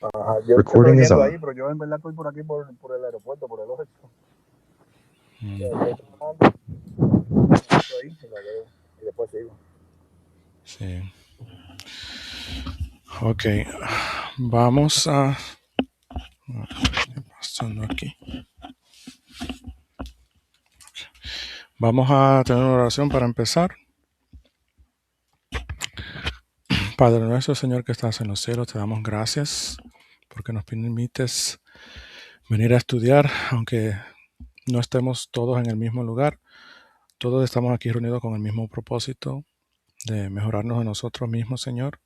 Ajá, yo te estoy Recording is oyendo on. ahí, pero yo en verdad estoy por aquí, por el aeropuerto, por el oeste. Mm, Estoy trabajando, ahí, y la veo, y después sigo. sí. Ok. Vamos a... ¿Qué está pasando aquí? Vamos a tener una oración para empezar. Padre nuestro, Señor que estás en los cielos, te damos gracias porque nos permites venir a estudiar, aunque no estemos todos en el mismo lugar. Todos estamos aquí reunidos con el mismo propósito de mejorarnos a nosotros mismos, Señor,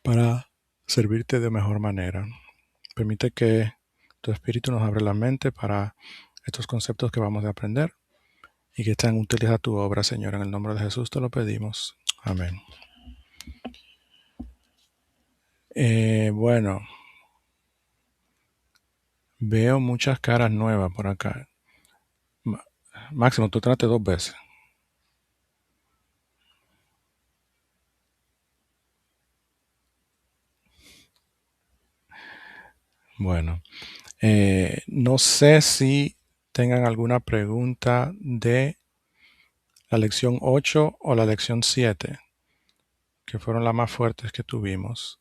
para servirte de mejor manera. Permite que tu Espíritu nos abra la mente para estos conceptos que vamos a aprender y que sean útiles a tu obra, Señor. En el nombre de Jesús te lo pedimos. Amén. Bueno, veo muchas caras nuevas por acá. Máximo, tú trate 2 veces. Bueno, no sé si tengan alguna pregunta de la lección 8 o la lección 7, que fueron las más fuertes que tuvimos.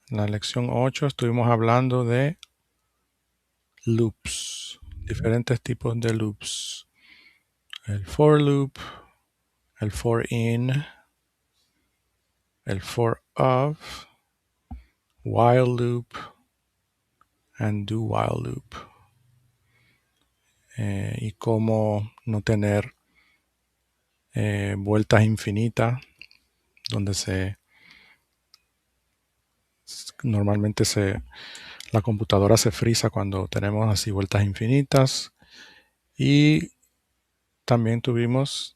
En la lección 8 estuvimos hablando de loops, diferentes tipos de loops. El for loop, el for in, el for of, while loop, and do while loop. Y cómo no tener vueltas infinitas, donde normalmente la computadora se frisa cuando tenemos así vueltas infinitas. Y también tuvimos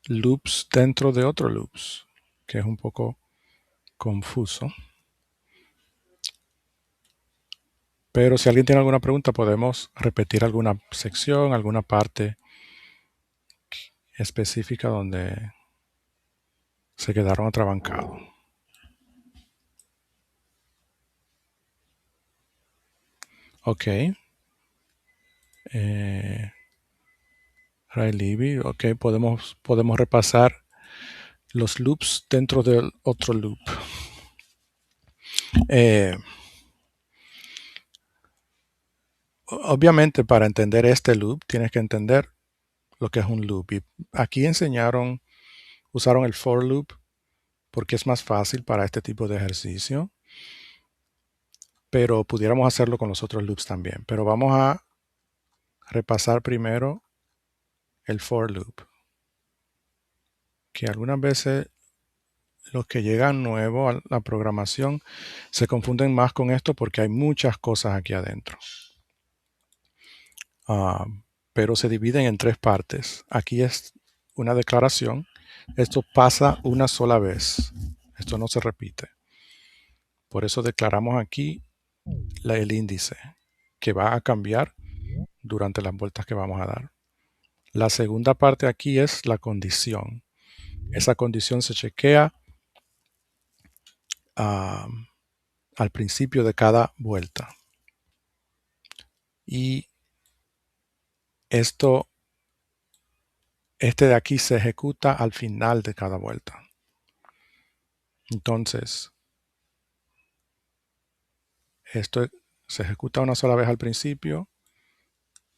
loops dentro de otros loops, que es un poco confuso. Pero si alguien tiene alguna pregunta, podemos repetir alguna sección, alguna parte específica donde se quedaron atrabancados. Ok. Ray Libby, ok, podemos repasar los loops dentro del otro loop. Obviamente, para entender este loop, tienes que entender lo que es un loop. Y aquí usaron el for loop porque es más fácil para este tipo de ejercicio. Pero pudiéramos hacerlo con los otros loops también. Pero vamos a repasar primero el for loop. Que algunas veces los que llegan nuevos a la programación se confunden más con esto porque hay muchas cosas aquí adentro. Pero se dividen en 3 partes. Aquí es una declaración. Esto pasa una sola vez. Esto no se repite. Por eso declaramos aquí el índice, que va a cambiar durante las vueltas que vamos a dar. La segunda parte aquí es la condición. Esa condición se chequea al principio de cada vuelta. Y este de aquí se ejecuta al final de cada vuelta. Entonces, esto se ejecuta una sola vez al principio.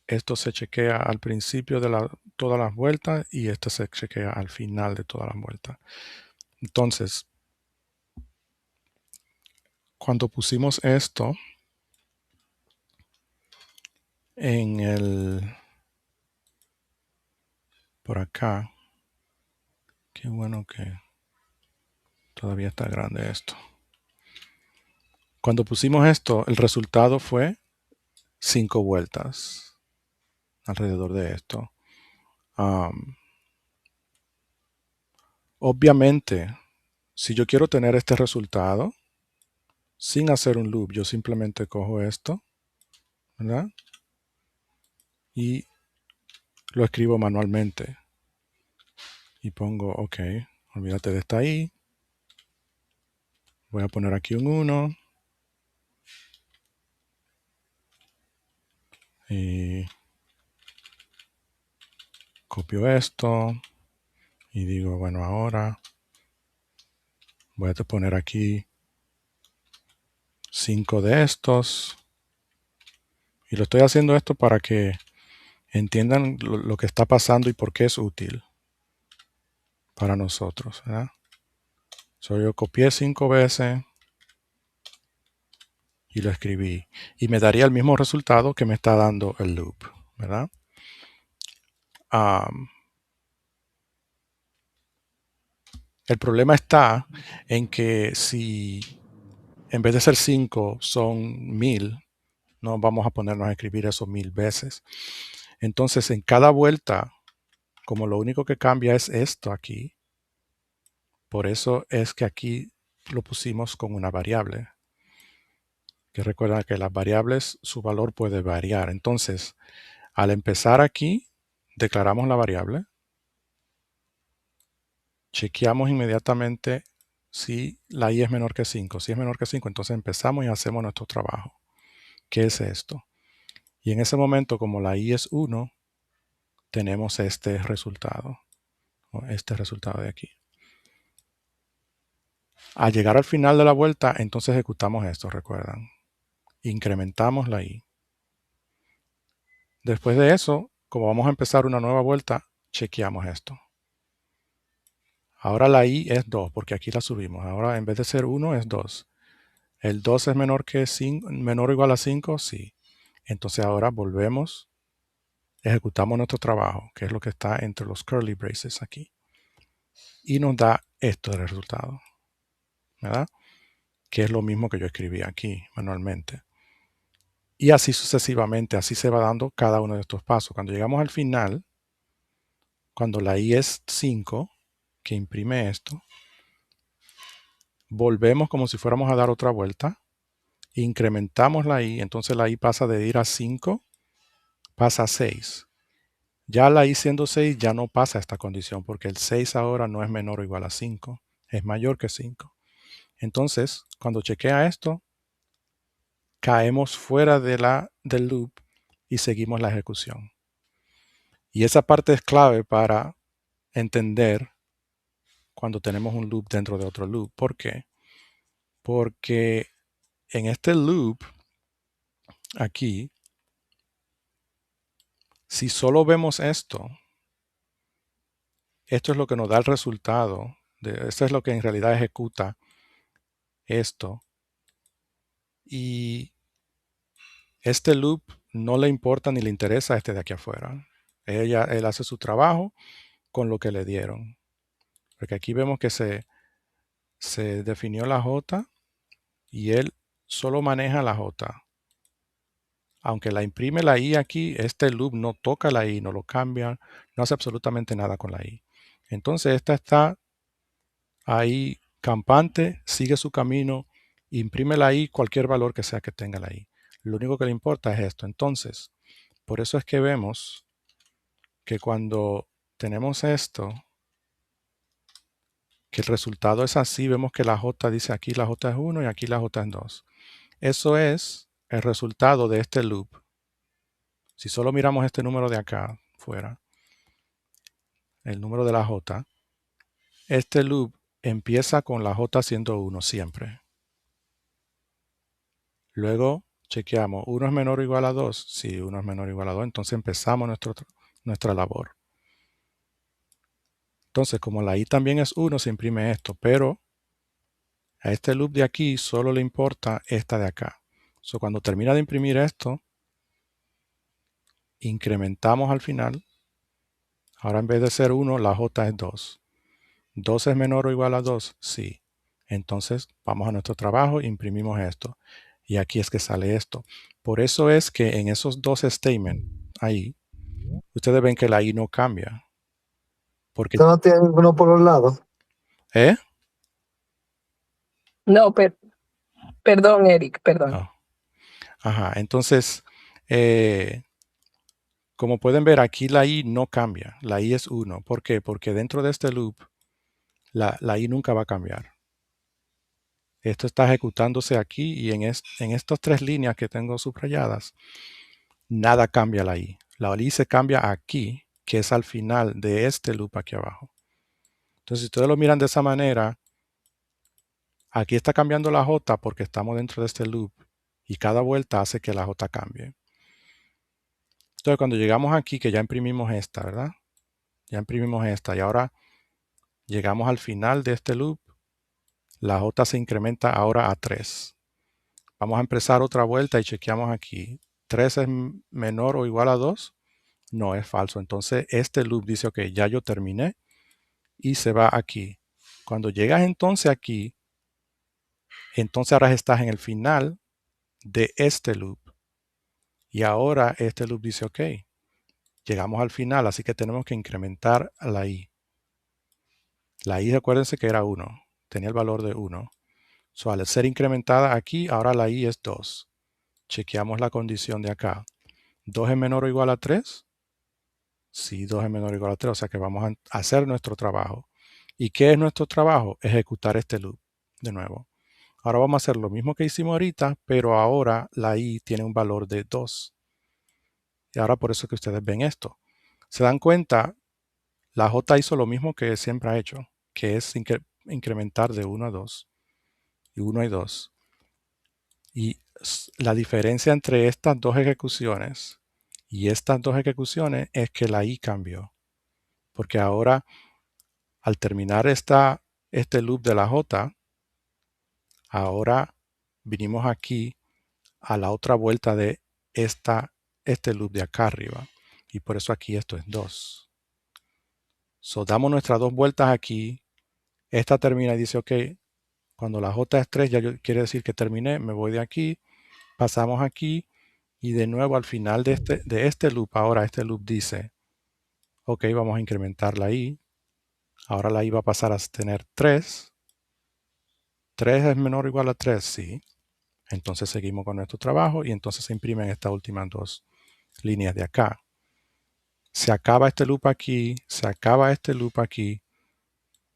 Esto se chequea al principio de todas las vueltas y esto se chequea al final de todas las vueltas. Entonces, cuando pusimos esto por acá, qué bueno que todavía está grande esto. Cuando pusimos esto, el resultado fue 5 vueltas alrededor de esto. Obviamente, si yo quiero tener este resultado sin hacer un loop, yo simplemente cojo esto, ¿verdad? Y lo escribo manualmente. Y pongo, ok, olvídate de esta I, Voy a poner aquí un 1. Y copio esto. Y digo, bueno, ahora voy a poner aquí 5 de estos. Y lo estoy haciendo esto para que entiendan lo que está pasando y por qué es útil para nosotros, ¿verdad? Yo copié 5 veces y lo escribí. Y me daría el mismo resultado que me está dando el loop, ¿verdad? El problema está en que si en vez de ser 5 son 1000, no vamos a ponernos a escribir eso 1000 veces. Entonces, en cada vuelta, como lo único que cambia es esto aquí, por eso es que aquí lo pusimos con una variable. Que recuerda que las variables, su valor puede variar. Entonces, al empezar aquí, declaramos la variable, chequeamos inmediatamente si la i es menor que 5. Si es menor que 5, entonces empezamos y hacemos nuestro trabajo. ¿Qué es esto? Y en ese momento, como la i es 1, tenemos este resultado, o este resultado de aquí. Al llegar al final de la vuelta, entonces ejecutamos esto, recuerdan. Incrementamos la i. Después de eso, como vamos a empezar una nueva vuelta, chequeamos esto. Ahora la i es 2, porque aquí la subimos. Ahora en vez de ser 1 es 2. ¿El 2 es menor que 5, menor o igual a 5? Sí. Entonces ahora volvemos, ejecutamos nuestro trabajo, que es lo que está entre los curly braces aquí. Y nos da esto de resultado, ¿verdad? Que es lo mismo que yo escribí aquí manualmente. Y así sucesivamente, así se va dando cada uno de estos pasos. Cuando llegamos al final, cuando la i es 5, que imprime esto, volvemos como si fuéramos a dar otra vuelta, incrementamos la i, entonces la i pasa de ir a 5, pasa a 6. Ya la i siendo 6 ya no pasa esta condición, porque el 6 ahora no es menor o igual a 5, es mayor que 5. Entonces, cuando chequea esto, caemos fuera del loop y seguimos la ejecución. Y esa parte es clave para entender cuando tenemos un loop dentro de otro loop. ¿Por qué? Porque en este loop aquí, si solo vemos esto, esto es lo que nos da el resultado. Esto es lo que en realidad ejecuta esto. Y este loop no le importa ni le interesa a este de aquí afuera. Él hace su trabajo con lo que le dieron. Porque aquí vemos que se definió la J y él solo maneja la J. Aunque la imprime la I aquí, este loop no toca la I, no lo cambia, no hace absolutamente nada con la I. Entonces esta está ahí campante, sigue su camino, imprime la I cualquier valor que sea que tenga la I. Lo único que le importa es esto. Entonces, por eso es que vemos que cuando tenemos esto, que el resultado es así, vemos que la J dice aquí la J es 1 y aquí la J es 2. Eso es el resultado de este loop. Si solo miramos este número de acá fuera, el número de la J, este loop empieza con la J siendo 1 siempre. Luego chequeamos, 1 es menor o igual a 2. Si 1 es menor o igual a 2, entonces empezamos nuestra labor. Entonces, como la I también es 1, se imprime esto, pero a este loop de aquí solo le importa esta de acá. Cuando termina de imprimir esto, incrementamos al final. Ahora en vez de ser 1, la J es 2. ¿2 es menor o igual a 2? Sí. Entonces vamos a nuestro trabajo, imprimimos esto. Y aquí es que sale esto. Por eso es que en esos dos statements ahí, ustedes ven que la I no cambia. Porque, ¿Usted no tiene ninguno por los lados? ¿eh? No, perdón, Eric, perdón. Oh. Ajá. Entonces, como pueden ver, aquí la I no cambia. La I es 1. ¿Por qué? Porque dentro de este loop, la I nunca va a cambiar. Esto está ejecutándose aquí y en estas tres líneas que tengo subrayadas, nada cambia la I. La I se cambia aquí, que es al final de este loop aquí abajo. Entonces, si ustedes lo miran de esa manera, aquí está cambiando la J porque estamos dentro de este loop y cada vuelta hace que la J cambie. Entonces, cuando llegamos aquí, que ya imprimimos esta, ¿verdad? Ya imprimimos esta y ahora llegamos al final de este loop, la J se incrementa ahora a 3. Vamos a empezar otra vuelta y chequeamos aquí. ¿3 es menor o igual a 2? No, es falso. Entonces, este loop dice, ok, ya yo terminé y se va aquí. Cuando llegas entonces aquí, entonces ahora estás en el final de este loop. Y ahora este loop dice, ok, llegamos al final, así que tenemos que incrementar la I. La I, recuérdense que era 1, tenía el valor de 1. So, al ser incrementada aquí, ahora la I es 2. Chequeamos la condición de acá. ¿2 es menor o igual a 3? Sí, 2 es menor o igual a 3, o sea que vamos a hacer nuestro trabajo. ¿Y qué es nuestro trabajo? Ejecutar este loop de nuevo. Ahora vamos a hacer lo mismo que hicimos ahorita, pero ahora la I tiene un valor de 2. Y ahora por eso que ustedes ven esto. ¿Se dan cuenta? La J hizo lo mismo que siempre ha hecho, que es incrementar de 1 a 2 y 1 a 2. Y la diferencia entre estas dos ejecuciones y estas dos ejecuciones es que la I cambió. Porque ahora, al terminar este loop de la J, ahora vinimos aquí a la otra vuelta de este loop de acá arriba. Y por eso aquí esto es 2. So, damos nuestras dos vueltas aquí. Esta termina y dice, ok, cuando la J es 3, ya quiere decir que terminé, me voy de aquí, pasamos aquí y de nuevo al final de este loop, ahora este loop dice, ok, vamos a incrementar la I. Ahora la I va a pasar a tener 3. 3 es menor o igual a 3, sí. Entonces seguimos con nuestro trabajo y entonces se imprimen estas últimas dos líneas de acá. Se acaba este loop aquí, se acaba este loop aquí.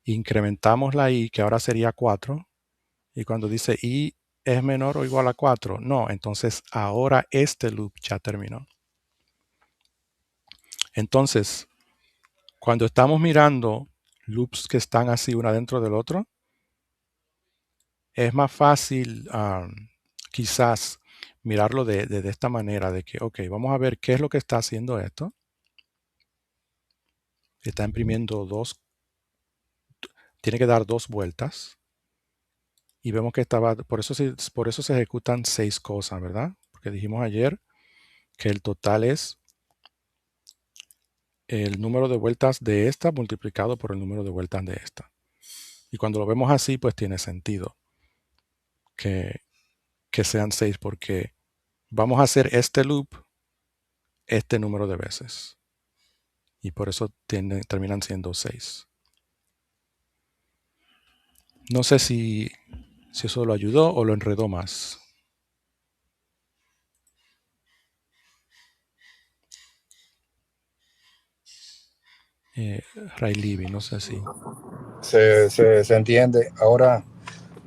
Incrementamos la I, que ahora sería 4. Y cuando dice I es menor o igual a 4, no, entonces ahora este loop ya terminó. Entonces, cuando estamos mirando loops que están así uno dentro del otro, es más fácil quizás mirarlo de esta manera, de que, ok, vamos a ver qué es lo que está haciendo esto. Está imprimiendo tiene que dar 2 vueltas. Y vemos que por eso se ejecutan 6 cosas, ¿verdad? Porque dijimos ayer que el total es el número de vueltas de esta multiplicado por el número de vueltas de esta. Y cuando lo vemos así, pues tiene sentido que sean 6 porque vamos a hacer este loop este número de veces. Y por eso terminan siendo 6. No sé si eso lo ayudó o lo enredó más. Ray Libby, no sé si. Se entiende. Ahora,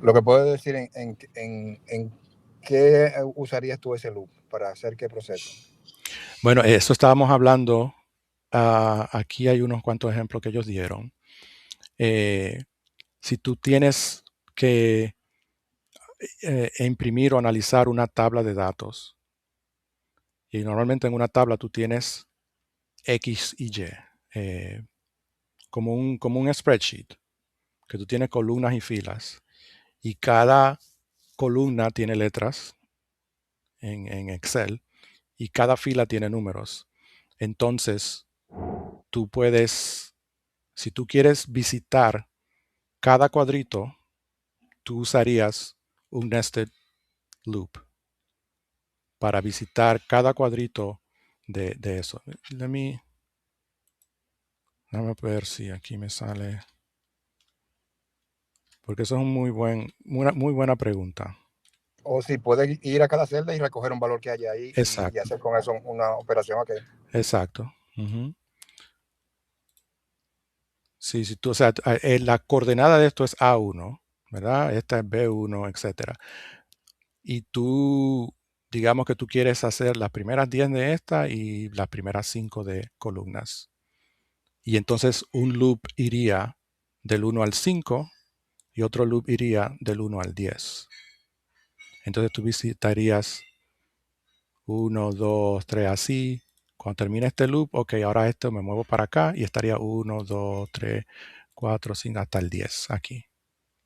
lo que puedes decir en qué usarías tú ese loop para hacer qué proceso. Bueno, eso estábamos hablando. Aquí hay unos cuantos ejemplos que ellos dieron. Si tú tienes que imprimir o analizar una tabla de datos, y normalmente en una tabla tú tienes X y Y, como un spreadsheet, que tú tienes columnas y filas, y cada columna tiene letras en Excel, y cada fila tiene números. Entonces, tú puedes, si tú quieres visitar cada cuadrito, tú usarías un nested loop para visitar cada cuadrito de eso. Déjame ver si aquí me sale. Porque eso es una muy buena pregunta. O si puedes ir a cada celda y recoger un valor que haya ahí y Exacto. hacer con eso una operación. Okay. Exacto. Sí, si tú, o sea, la coordenada de esto es A1. ¿verdad? Esta es B1, etc. Y tú, digamos que tú quieres hacer las primeras 10 de esta y las primeras 5 de columnas. Y entonces un loop iría del 1 al 5 y otro loop iría del 1 al 10. Entonces tú visitarías 1, 2, 3, así. Cuando termine este loop, ok, ahora esto me muevo para acá y estaría 1, 2, 3, 4, 5, hasta el 10 aquí.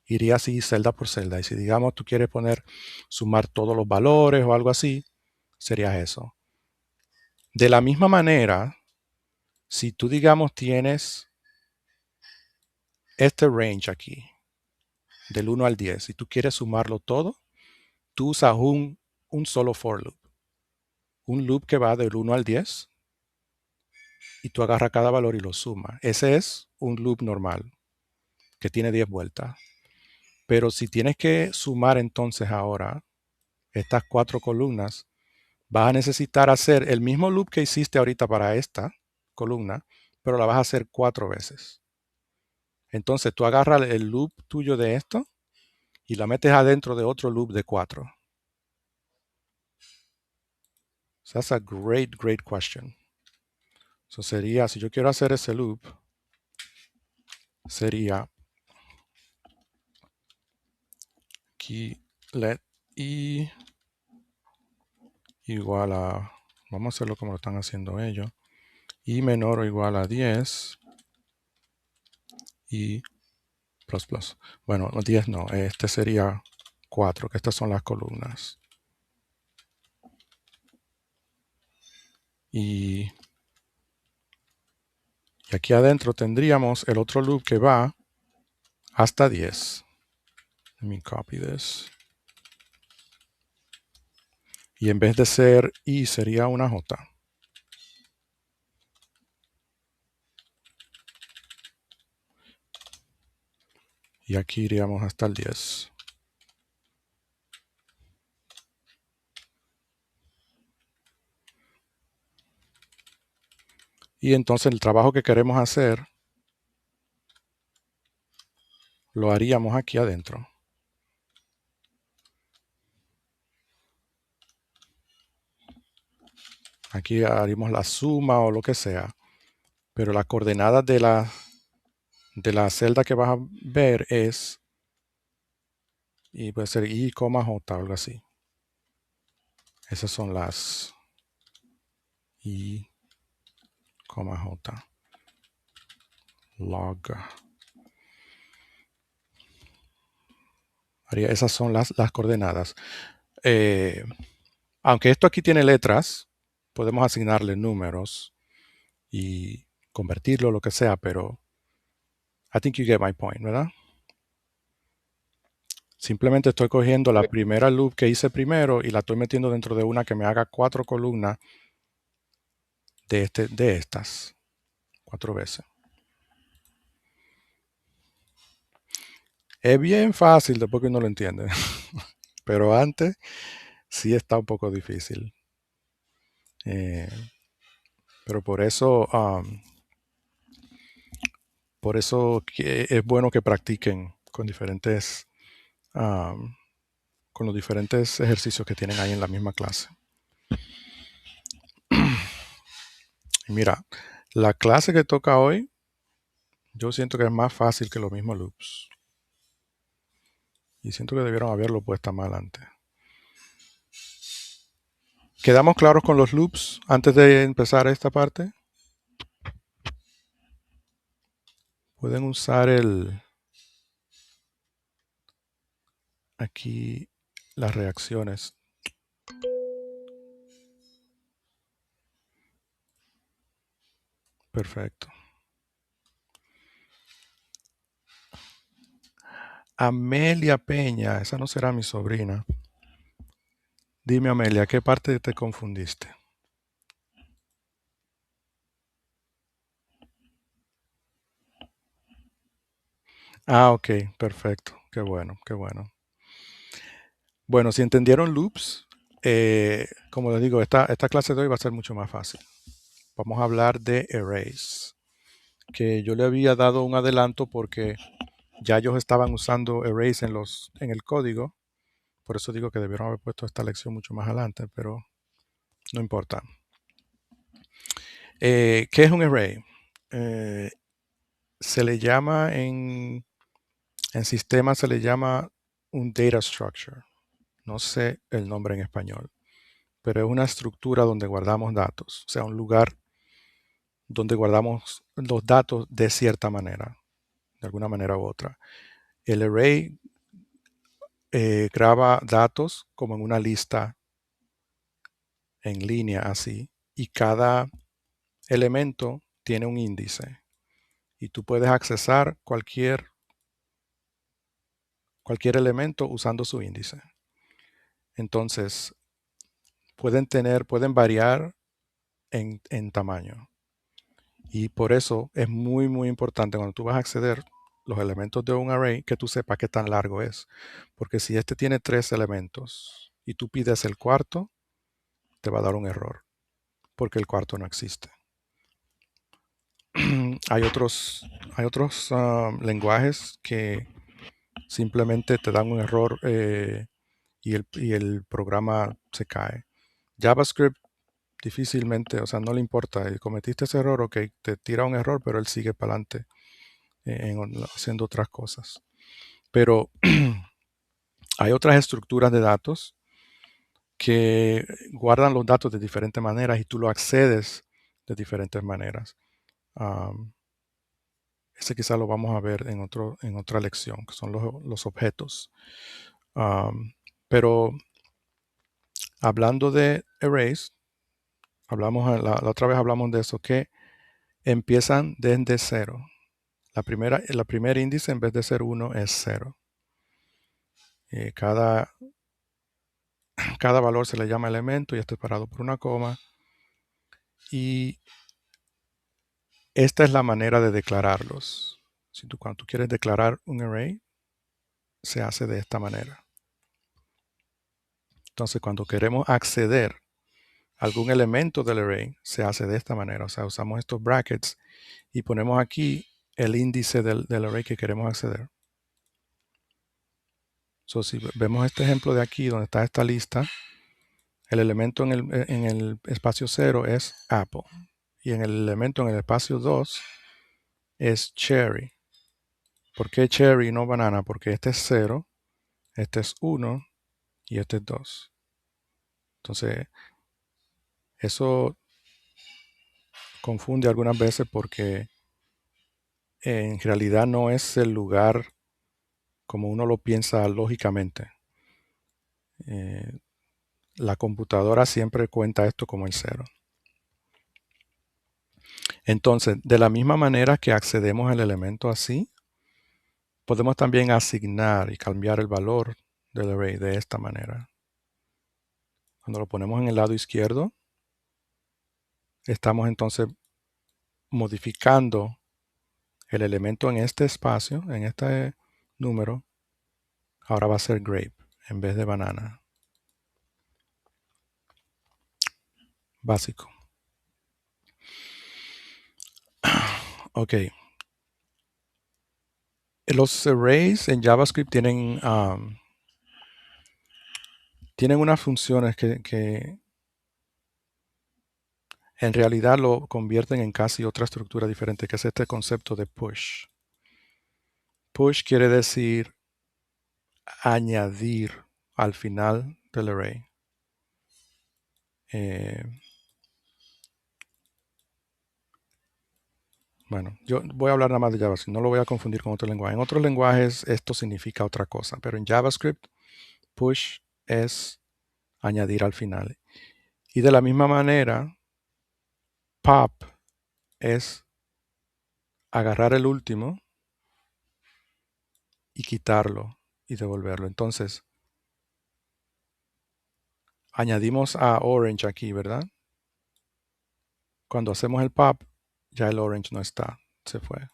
Iría así celda por celda. Y si digamos tú quieres sumar todos los valores o algo así, sería eso. De la misma manera, si tú digamos tienes este range aquí, del 1 al 10, y tú quieres sumarlo todo, tú usas un solo for loop. Un loop que va del 1 al 10 y tú agarras cada valor y lo sumas. Ese es un loop normal que tiene 10 vueltas. Pero si tienes que sumar entonces ahora estas 4 columnas, vas a necesitar hacer el mismo loop que hiciste ahorita para esta columna, pero la vas a hacer 4 veces. Entonces tú agarras el loop tuyo de esto y la metes adentro de otro loop de 4. So that's a great question. So sería, si yo quiero hacer ese loop, sería aquí let i igual a, vamos a hacerlo como lo están haciendo ellos, i menor o igual a 10 y plus plus. Bueno, 10 no, este sería 4, que estas son las columnas. Y aquí adentro tendríamos el otro loop que va hasta 10. Let me copy this. Y en vez de ser i sería una j. Y aquí iríamos hasta el 10. Y entonces el trabajo que queremos hacer lo haríamos aquí adentro. Aquí haríamos la suma o lo que sea. Pero las coordenadas de la celda que vas a ver es, y puede ser i, j o algo así. Esas son las i, j. Log. Esas son las coordenadas. Aunque esto aquí tiene letras, podemos asignarle números y convertirlo, lo que sea, pero I think you get my point, ¿verdad? Simplemente estoy cogiendo la primera loop que hice primero y la estoy metiendo dentro de una que me haga 4 columnas de estas 4 veces. Es bien fácil después que uno lo entiende, pero antes sí está un poco difícil. Pero por eso que es bueno que practiquen con con los diferentes ejercicios que tienen ahí en la misma clase. Y mira, la clase que toca hoy, yo siento que es más fácil que los mismos loops. Y siento que debieron haberlo puesto más adelante. ¿Quedamos claros con los loops antes de empezar esta parte? Pueden usar aquí las reacciones. Perfecto. Amelia Peña, esa no será mi sobrina. Dime, Amelia, ¿qué parte te confundiste? Ah, ok, perfecto. Qué bueno, qué bueno. Bueno, si entendieron loops, como les digo, esta clase de hoy va a ser mucho más fácil. Vamos a hablar de arrays, que yo le había dado un adelanto porque Ya ellos estaban usando arrays en el código. Por eso digo que debieron haber puesto esta lección mucho más adelante, pero no importa. ¿Qué es un array? Se le llama en sistemas, se le llama un data structure. No sé el nombre en español, pero es una estructura donde guardamos datos, o sea, un lugar donde guardamos los datos de cierta manera, de alguna manera u otra. El array graba datos como en una lista en línea así, y cada elemento tiene un índice y tú puedes accesar cualquier elemento usando su índice. Entonces, pueden variar en tamaño. Y por eso es muy, muy importante cuando tú vas a acceder los elementos de un array que tú sepas qué tan largo es. Porque si este tiene 3 elementos y tú pides el cuarto, te va a dar un error porque el cuarto no existe. Hay otros lenguajes que simplemente te dan un error y el programa se cae. JavaScript difícilmente, o sea, no le importa. Cometiste ese error, ok, te tira un error, pero él sigue para adelante haciendo otras cosas. Pero hay otras estructuras de datos que guardan los datos de diferentes maneras y tú lo accedes de diferentes maneras. Ese quizá lo vamos a ver en otra lección, que son los objetos. Pero hablando de arrays, la otra vez hablamos de eso, que empiezan desde 0. La primer índice en vez de ser 1 es 0. Cada valor se le llama elemento y está separado por una coma. Y esta es la manera de declararlos. Cuando tú quieres declarar un array, se hace de esta manera. Entonces, cuando queremos acceder a algún elemento del array, se hace de esta manera. O sea, usamos estos brackets y ponemos aquí el índice del array que queremos acceder. Si vemos este ejemplo de aquí, donde está esta lista, el elemento en el espacio 0 es Apple. Y en el elemento en el espacio 2 es Cherry. ¿Por qué Cherry y no banana? Porque este es 0, este es 1 y este es 2. Entonces, eso confunde algunas veces porque en realidad no es el lugar como uno lo piensa lógicamente. La computadora siempre cuenta esto como el 0. Entonces, de la misma manera que accedemos al elemento así, podemos también asignar y cambiar el valor del array de esta manera. Cuando lo ponemos en el lado izquierdo, estamos entonces modificando el elemento en este espacio, en este número. Ahora va a ser grape en vez de banana. Básico. Ok. Los arrays en JavaScript tienen unas funciones que en realidad lo convierten en casi otra estructura diferente, que es este concepto de push. Push quiere decir añadir al final del array. Bueno, yo voy a hablar nada más de JavaScript, no lo voy a confundir con otro lenguaje. En otros lenguajes esto significa otra cosa, pero en JavaScript push es añadir al final. Y de la misma manera, pop es agarrar el último y quitarlo y devolverlo. Entonces, añadimos a orange aquí, ¿verdad? Cuando hacemos el pop, ya el orange no está, se fue.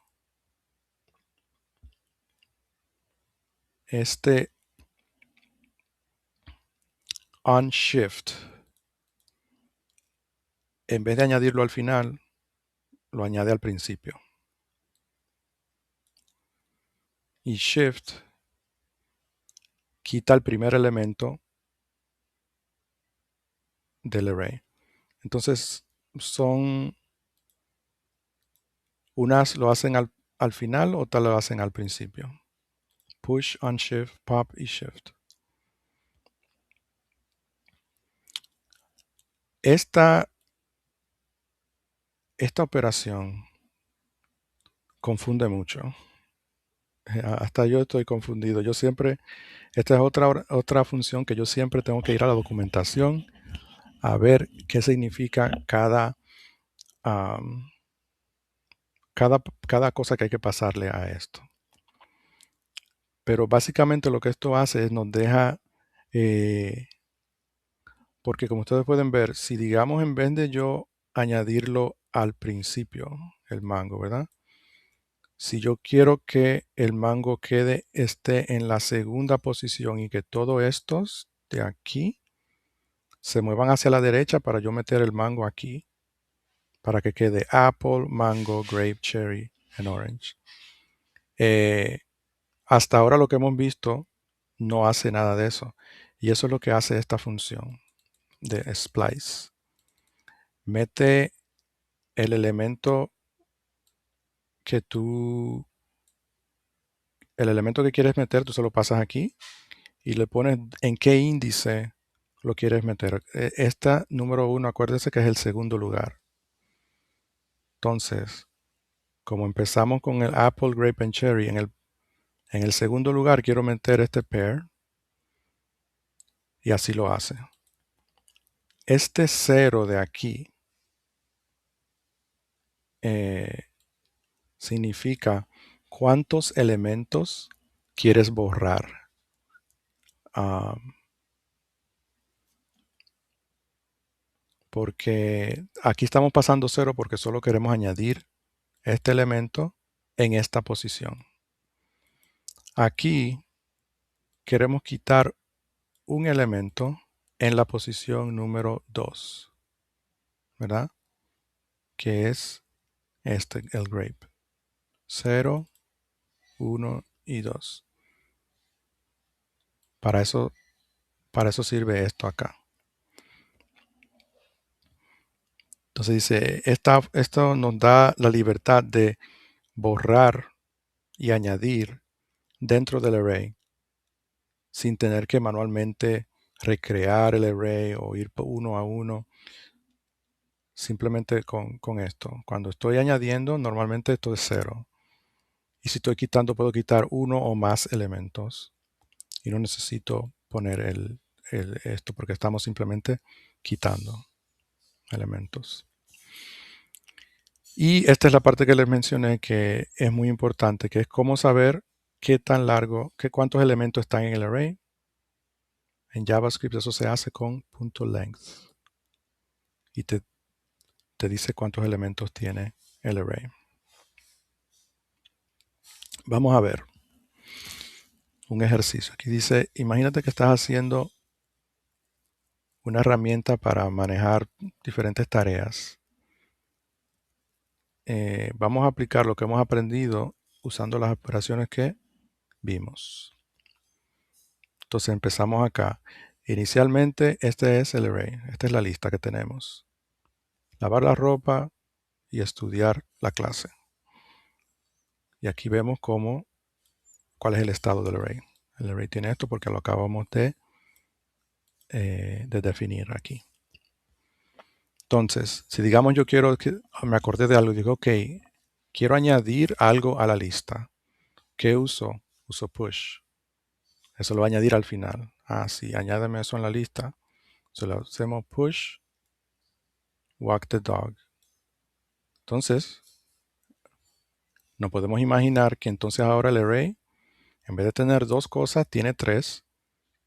Este unshift, en vez de añadirlo al final, lo añade al principio. y Shift quita el primer elemento del array. Entonces, unas lo hacen al final, otras lo hacen al principio. Push, Unshift, Pop y Shift. Esta operación confunde mucho. Hasta yo estoy confundido. Esta es otra función que yo siempre tengo que ir a la documentación a ver qué significa cada cosa que hay que pasarle a esto. Pero básicamente lo que esto hace es nos deja, porque como ustedes pueden ver, si digamos en vez de yo añadirlo al principio, el mango, ¿verdad? Si yo quiero que el mango esté en la segunda posición y que todos estos de aquí se muevan hacia la derecha para yo meter el mango aquí, para que quede apple, mango, grape, cherry and orange. Hasta ahora lo que hemos visto no hace nada de eso. Y eso es lo que hace esta función de splice. Mete el elemento que quieres meter, tú se lo pasas aquí y le pones en qué índice lo quieres meter. Esta número 1, acuérdese que es el segundo lugar. Entonces, como empezamos con el apple, grape and cherry, en el segundo lugar quiero meter este pair y así lo hace. Este 0 de aquí significa cuántos elementos quieres borrar. Porque aquí estamos pasando 0 porque solo queremos añadir este elemento en esta posición. Aquí queremos quitar un elemento en la posición número 2, ¿verdad? Que es el grape. 0, 1 y 2. Para eso sirve esto acá. Entonces dice, esto nos da la libertad de borrar y añadir dentro del array sin tener que manualmente recrear el array o ir uno a uno. Simplemente con esto. Cuando estoy añadiendo, normalmente esto es 0. Y si estoy quitando, puedo quitar uno o más elementos. Y no necesito poner esto porque estamos simplemente quitando elementos. Y esta es la parte que les mencioné que es muy importante, que es cómo saber qué tan largo, cuántos elementos están en el array. En JavaScript eso se hace con .length. Y te dice cuántos elementos tiene el array. Vamos a ver un ejercicio. Aquí dice, imagínate que estás haciendo una herramienta para manejar diferentes tareas. Vamos a aplicar lo que hemos aprendido usando las operaciones que vimos. Entonces empezamos acá. Inicialmente este es el array. Esta es la lista que tenemos. Lavar la ropa y estudiar la clase. Y aquí vemos cuál es el estado del array. El array tiene esto porque lo acabamos de definir aquí. Entonces, si digamos yo me acordé de algo y digo, ok, quiero añadir algo a la lista. ¿Qué uso? Uso push. Eso lo voy a añadir al final. Sí, añádeme eso en la lista. Se lo hacemos push, walk the dog. Entonces, nos podemos imaginar que entonces ahora el array, en vez de tener dos cosas, tiene tres.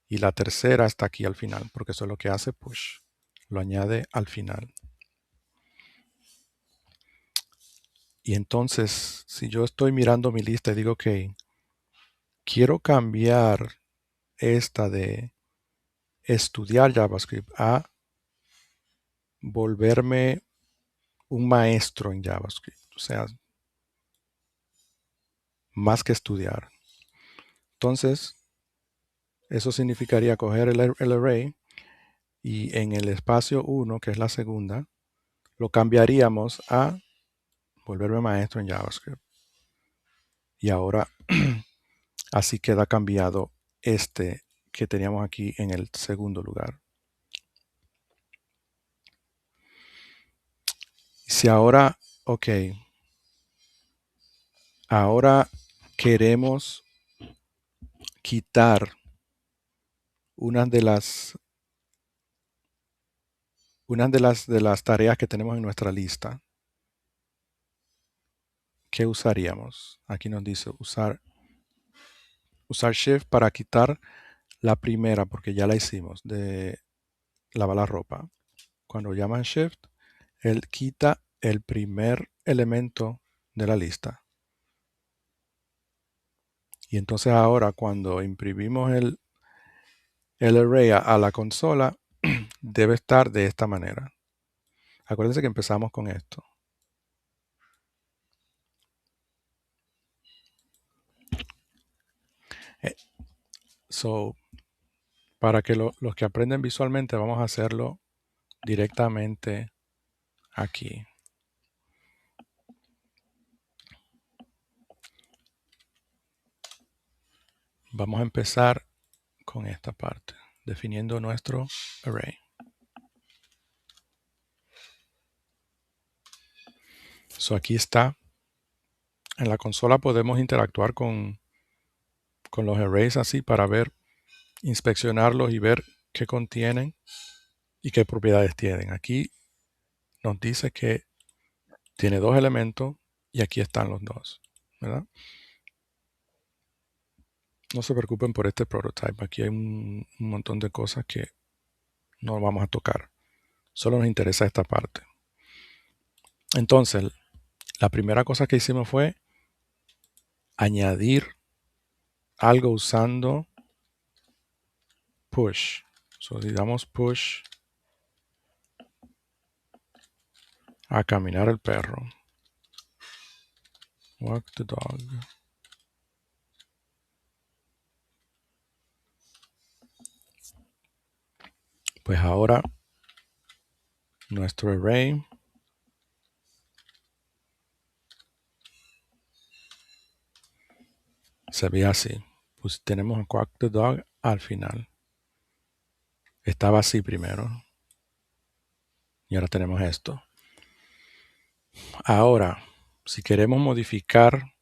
Y la tercera está aquí al final, porque eso es lo que hace push. Lo añade al final. Y entonces, si yo estoy mirando mi lista y digo, ok, quiero cambiar esta de estudiar JavaScript a volverme un maestro en JavaScript. O sea, más que estudiar. entonces eso significaría coger el array y en el espacio 1, que es la segunda, lo cambiaríamos a volverme maestro en JavaScript. Y ahora así queda cambiado este que teníamos aquí en el segundo lugar. Si ahora, ok, ahora queremos quitar una de las tareas que tenemos en nuestra lista, ¿qué usaríamos? Aquí nos dice usar Shift para quitar la primera, porque ya la hicimos, de lavar la ropa. Cuando llaman Shift, él quita el primer elemento de la lista. Y entonces ahora cuando imprimimos el array a la consola, debe estar de esta manera. Acuérdense que empezamos con esto. Para que los que aprenden visualmente, vamos a hacerlo directamente aquí. Vamos a empezar con esta parte, definiendo nuestro array. Aquí está. En la consola podemos interactuar con los arrays así para ver, inspeccionarlos y ver qué contienen y qué propiedades tienen. Aquí nos dice que tiene 2 elementos y aquí están los 2, ¿verdad? No se preocupen por este prototype. Aquí hay un montón de cosas que no vamos a tocar. Solo nos interesa esta parte. Entonces, la primera cosa que hicimos fue añadir algo usando push. Le damos push a caminar el perro. Walk the dog. Pues ahora nuestro array se ve así. Pues tenemos a walk the dog al final. Estaba así primero. Y ahora tenemos esto. Ahora, si queremos modificar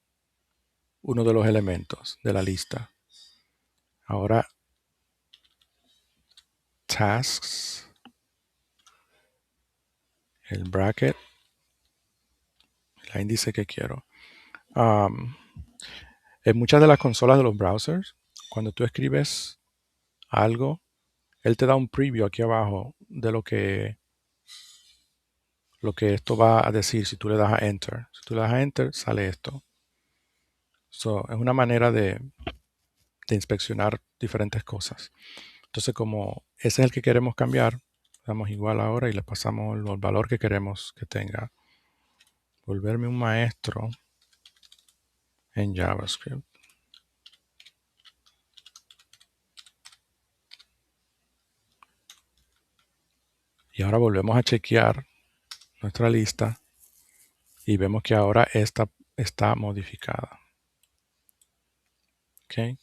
uno de los elementos de la lista, ahora tasks, el bracket, el índice que quiero. En muchas de las consolas de los browsers, cuando tú escribes algo, él te da un preview aquí abajo de lo que esto va a decir si tú le das a Enter. Si tú le das a Enter, sale esto. Es una manera de inspeccionar diferentes cosas. Entonces, como ese es el que queremos cambiar, damos igual ahora y le pasamos el valor que queremos que tenga. Volverme un maestro en JavaScript. Y ahora volvemos a chequear nuestra lista y vemos que ahora esta está modificada. ¿Ok?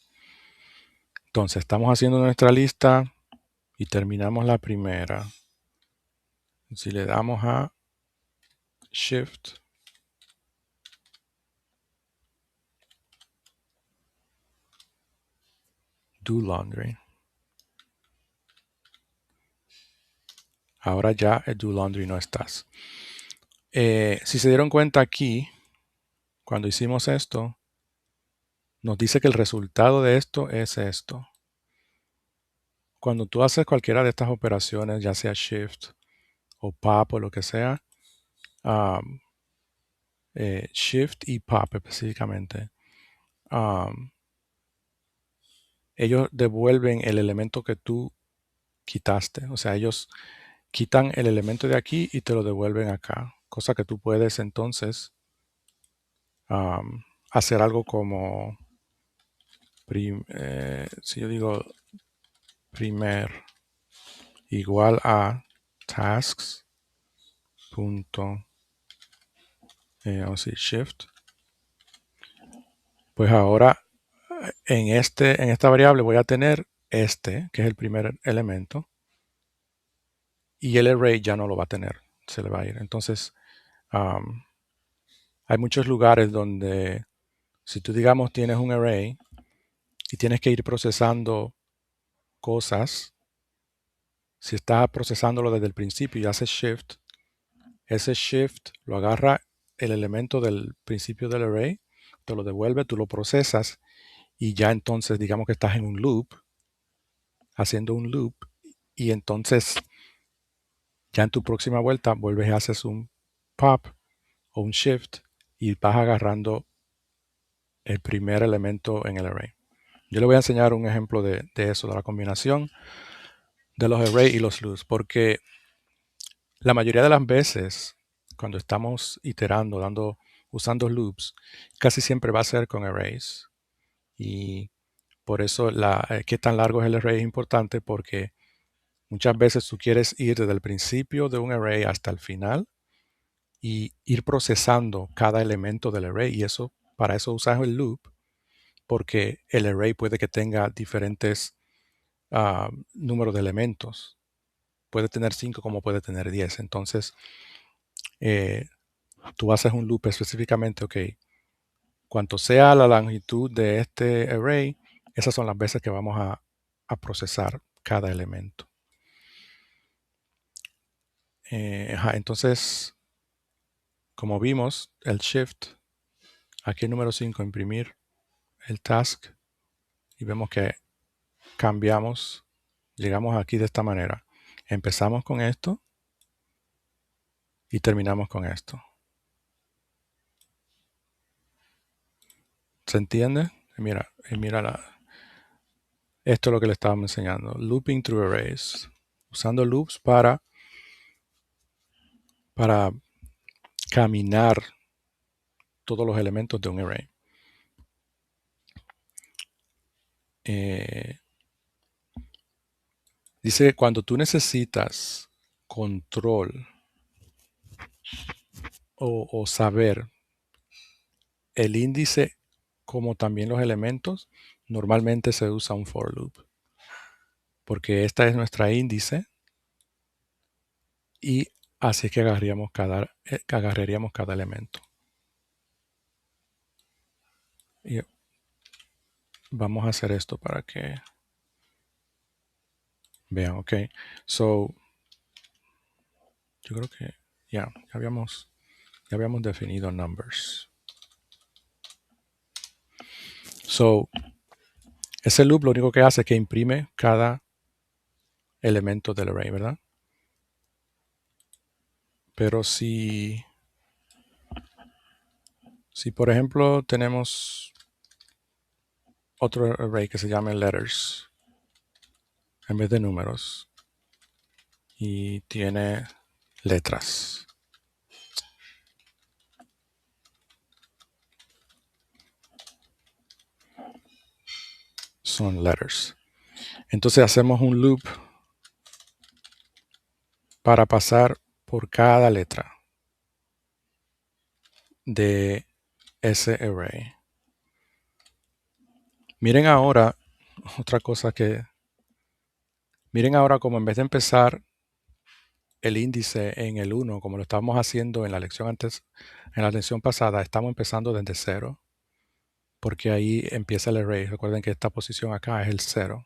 Entonces, estamos haciendo nuestra lista y terminamos la primera. Si le damos a Shift, Do Laundry. Ahora ya el Do Laundry no estás. Si se dieron cuenta aquí, cuando hicimos esto, nos dice que el resultado de esto es esto. Cuando tú haces cualquiera de estas operaciones, ya sea Shift o Pop o lo que sea, Shift y Pop específicamente, ellos devuelven el elemento que tú quitaste. O sea, ellos quitan el elemento de aquí y te lo devuelven acá. Cosa que tú puedes entonces hacer algo como si yo digo primer igual a tasks punto, vamos a decir shift, pues ahora en esta variable voy a tener que es el primer elemento, y el array ya no lo va a tener, se le va a ir. Entonces, hay muchos lugares donde, si tú, digamos, tienes un array y tienes que ir procesando cosas, si estás procesándolo desde el principio y haces shift, ese shift lo agarra el elemento del principio del array, te lo devuelve, tú lo procesas, y ya entonces digamos que estás en un loop, haciendo un loop, y entonces ya en tu próxima vuelta vuelves y haces un pop o un shift y vas agarrando el primer elemento en el array. Yo le voy a enseñar un ejemplo de eso, de la combinación de los arrays y los loops, porque la mayoría de las veces cuando estamos iterando, usando loops, casi siempre va a ser con arrays. Y por eso qué tan largo es el array es importante, porque muchas veces tú quieres ir desde el principio de un array hasta el final y ir procesando cada elemento del array, y para eso usas el loop, porque el array puede que tenga diferentes números de elementos. Puede tener 5 como puede tener 10. Entonces, tú haces un loop específicamente, ok, cuanto sea la longitud de este array, esas son las veces que vamos a procesar cada elemento. Entonces, como vimos, el shift, aquí el número 5, imprimir el task, y vemos que cambiamos, llegamos aquí de esta manera. Empezamos con esto y terminamos con esto. ¿Se entiende? Mira esto es lo que le estábamos enseñando. Looping through arrays. Usando loops para caminar todos los elementos de un array. Dice que cuando tú necesitas control o saber el índice como también los elementos, normalmente se usa un for loop, porque esta es nuestra índice, y así es que agarraríamos cada elemento. Y vamos a hacer esto para que vean, ok. So, yo creo que ya habíamos definido numbers. So, ese loop lo único que hace es que imprime cada elemento del array, ¿verdad? Pero si por ejemplo tenemos otro array que se llame letters en vez de números y tiene letras, son letters. Entonces hacemos un loop para pasar por cada letra de ese array. Miren ahora otra cosa miren ahora como en vez de empezar el índice en el 1, como lo estábamos haciendo en la lección pasada, estamos empezando desde 0, porque ahí empieza el array. Recuerden que esta posición acá es el 0.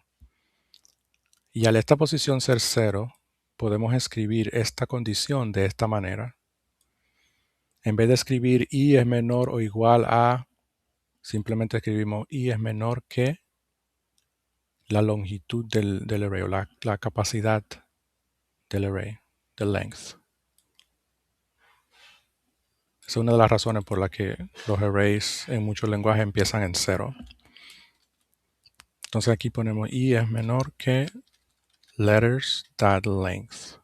Y al esta posición ser 0, podemos escribir esta condición de esta manera. En vez de escribir i es menor o igual a, simplemente escribimos i es menor que la longitud del array, o la capacidad del array, the length. Esa es una de las razones por las que los arrays en muchos lenguajes empiezan en 0. Entonces aquí ponemos i es menor que letters.length.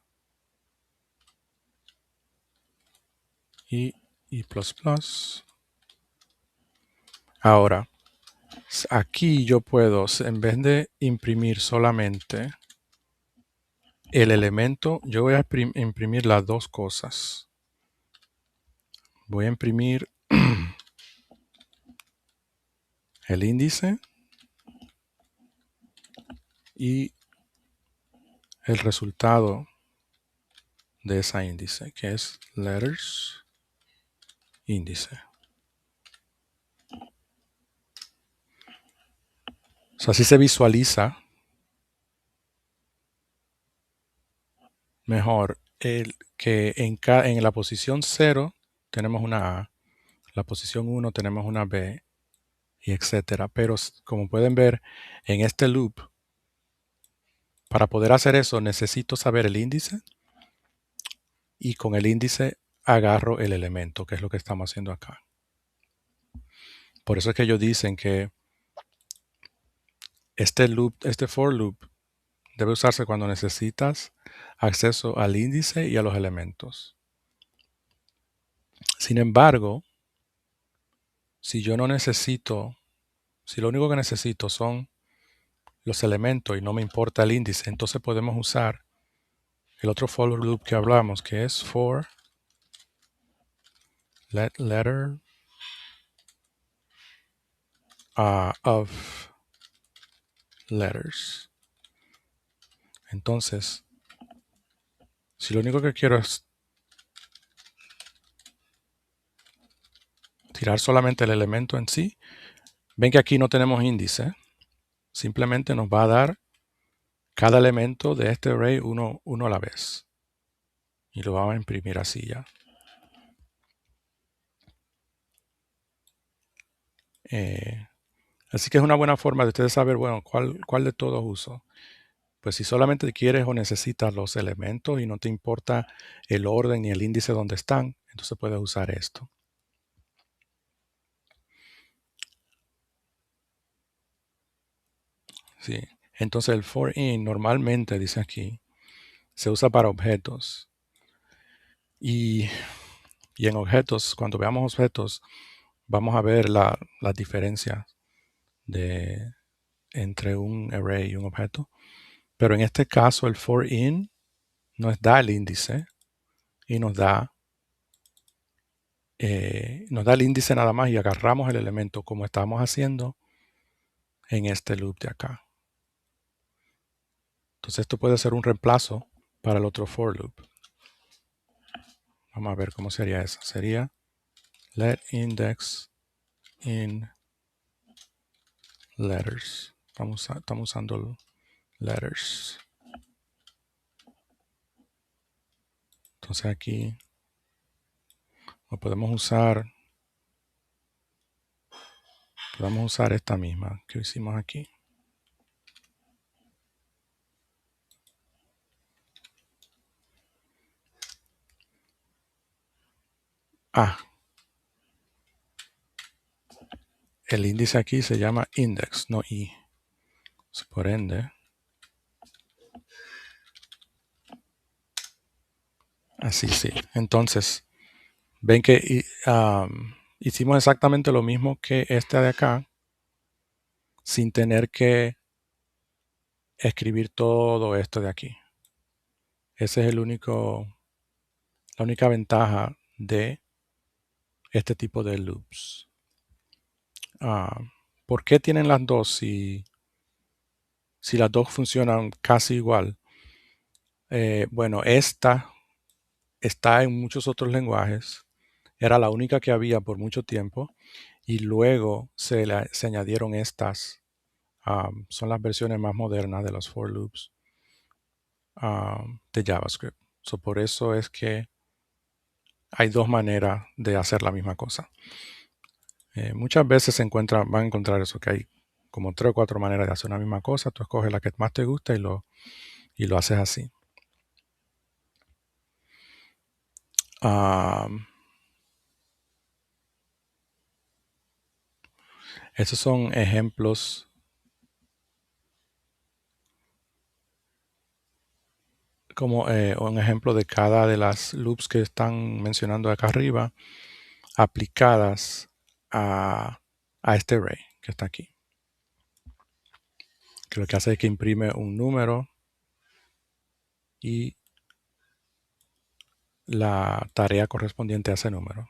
Y i++. Ahora, Aquí yo puedo, en vez de imprimir solamente el elemento, yo voy a imprimir las dos cosas. Voy a imprimir el índice y el resultado de esa índice, que es letters índice. Así se visualiza mejor que en la posición 0 tenemos una A, la posición 1 tenemos una B, y etcétera. Pero como pueden ver en este loop, para poder hacer eso necesito saber el índice, y con el índice agarro el elemento, que es lo que estamos haciendo acá. Por eso es que ellos dicen que este for loop debe usarse cuando necesitas acceso al índice y a los elementos. Sin embargo, si yo no necesito, si lo único que necesito son los elementos y no me importa el índice, entonces podemos usar el otro for loop que hablamos, que es for letter of letters. Entonces, si lo único que quiero es tirar solamente el elemento en sí, ven que aquí no tenemos índice. Simplemente nos va a dar cada elemento de este array uno a la vez. Y lo vamos a imprimir así ya. Así que es una buena forma de ustedes saber, bueno, cuál de todos uso. Pues si solamente quieres o necesitas los elementos y no te importa el orden ni el índice donde están, entonces puedes usar esto. Sí. Entonces el for in normalmente, dice aquí, se usa para objetos. Y en objetos, cuando veamos objetos, vamos a ver la diferencia entre un array y un objeto. Pero en este caso el for in nos da el índice y nos da el índice nada más y agarramos el elemento como estamos haciendo en este loop de acá. Entonces esto puede ser un reemplazo para el otro for loop. Vamos a ver cómo sería eso. Sería let index in letters. Estamos usando letters. Entonces aquí lo podemos usar esta misma que hicimos aquí. El índice aquí se llama index, no i. Por ende, así sí. Entonces, ven que hicimos exactamente lo mismo que este de acá, sin tener que escribir todo esto de aquí. Ese es la única ventaja de este tipo de loops. ¿Por qué tienen las dos si las dos funcionan casi igual? Bueno, esta está en muchos otros lenguajes. Era la única que había por mucho tiempo. Y luego se añadieron estas. Son las versiones más modernas de los for loops de JavaScript. Por eso es que hay dos maneras de hacer la misma cosa. Muchas veces van a encontrar eso, que hay como 3 o 4 maneras de hacer una misma cosa. Tú escoges la que más te gusta y lo haces así. Estos son ejemplos como un ejemplo de cada de las loops que están mencionando acá arriba aplicadas a este array que está aquí. que lo que hace es que imprime un número y la tarea correspondiente a ese número.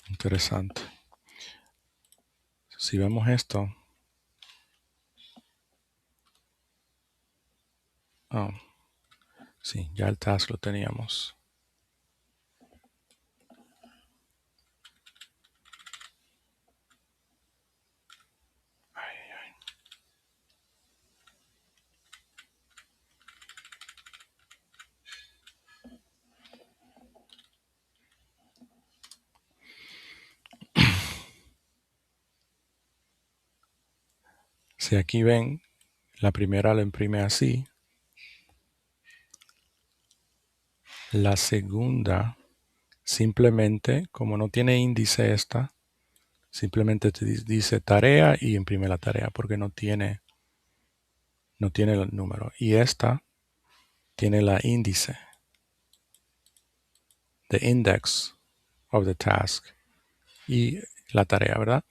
Interesante. Si vemos esto, sí, ya el task lo teníamos. Si aquí ven, la primera lo imprime así. La segunda, simplemente, como no tiene índice esta, simplemente te dice tarea y imprime la tarea porque no tiene el número. Y esta tiene la índice, the index of the task y la tarea, ¿verdad?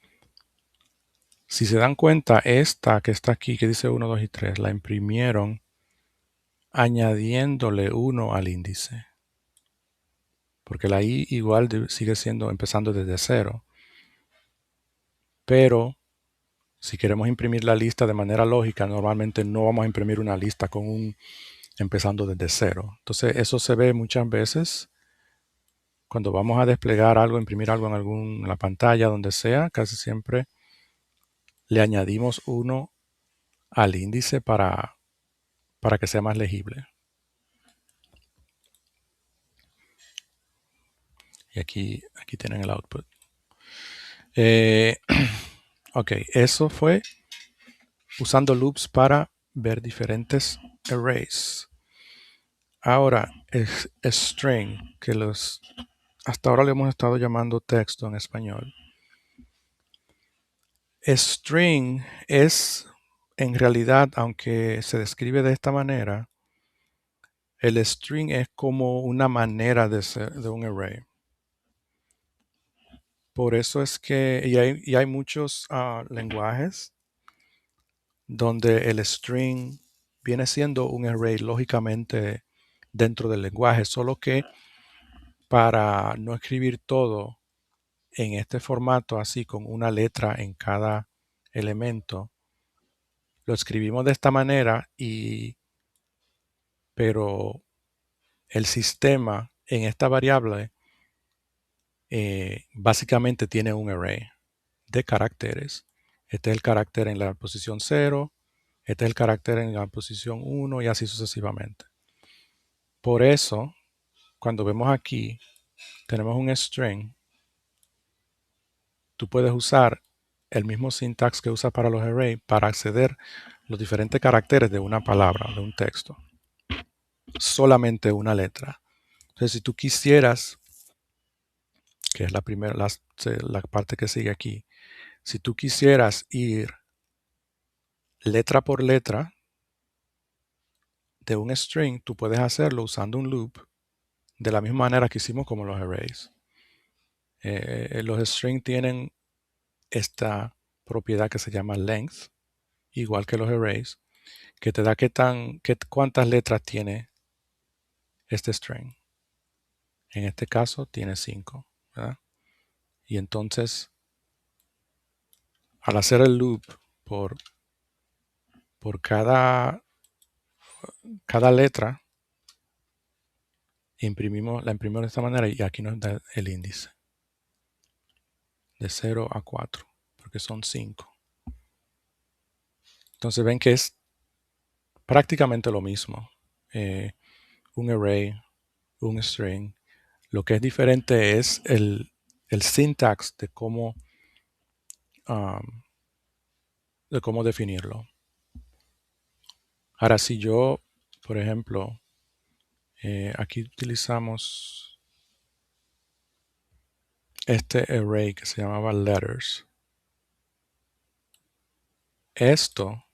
Si se dan cuenta, esta que está aquí, que dice 1, 2 y 3, la imprimieron añadiéndole 1 al índice. Porque la i igual sigue siendo empezando desde 0. Pero si queremos imprimir la lista de manera lógica, normalmente no vamos a imprimir una lista con empezando desde 0. Entonces eso se ve muchas veces cuando vamos a desplegar algo, imprimir algo en la pantalla, donde sea, casi siempre le añadimos 1 al índice para que sea más legible. Y aquí tienen el output. Ok, eso fue usando loops para ver diferentes arrays. Ahora, es string, que hasta ahora le hemos estado llamando texto en español. String es, en realidad, aunque se describe de esta manera, el string es como una manera de ser de un array. Por eso es que, y hay muchos lenguajes donde el string viene siendo un array lógicamente dentro del lenguaje, solo que para no escribir todo en este formato, así con una letra en cada elemento, lo escribimos de esta manera, pero el sistema en esta variable básicamente tiene un array de caracteres. Este es el carácter en la posición 0, este es el carácter en la posición 1 y así sucesivamente. Por eso, cuando vemos aquí, tenemos un string. Tú puedes usar el mismo syntax que usa para los arrays para acceder a los diferentes caracteres de una palabra, de un texto. Solamente una letra. Entonces, si tú quisieras, que es la primera, la parte que sigue aquí, si tú quisieras ir letra por letra de un string, tú puedes hacerlo usando un loop de la misma manera que hicimos como los arrays. Los strings tienen esta propiedad que se llama length, igual que los arrays, que te da cuántas letras tiene este string. En este caso tiene 5, ¿verdad? Y entonces, al hacer el loop por cada letra, la imprimimos de esta manera y aquí nos da el índice. De 0 a 4, porque son 5. Entonces ven que es prácticamente lo mismo. Un array, un string. Lo que es diferente es el syntax de cómo definirlo. Ahora, si yo, por ejemplo, aquí utilizamos este array que se llamaba letters. Esto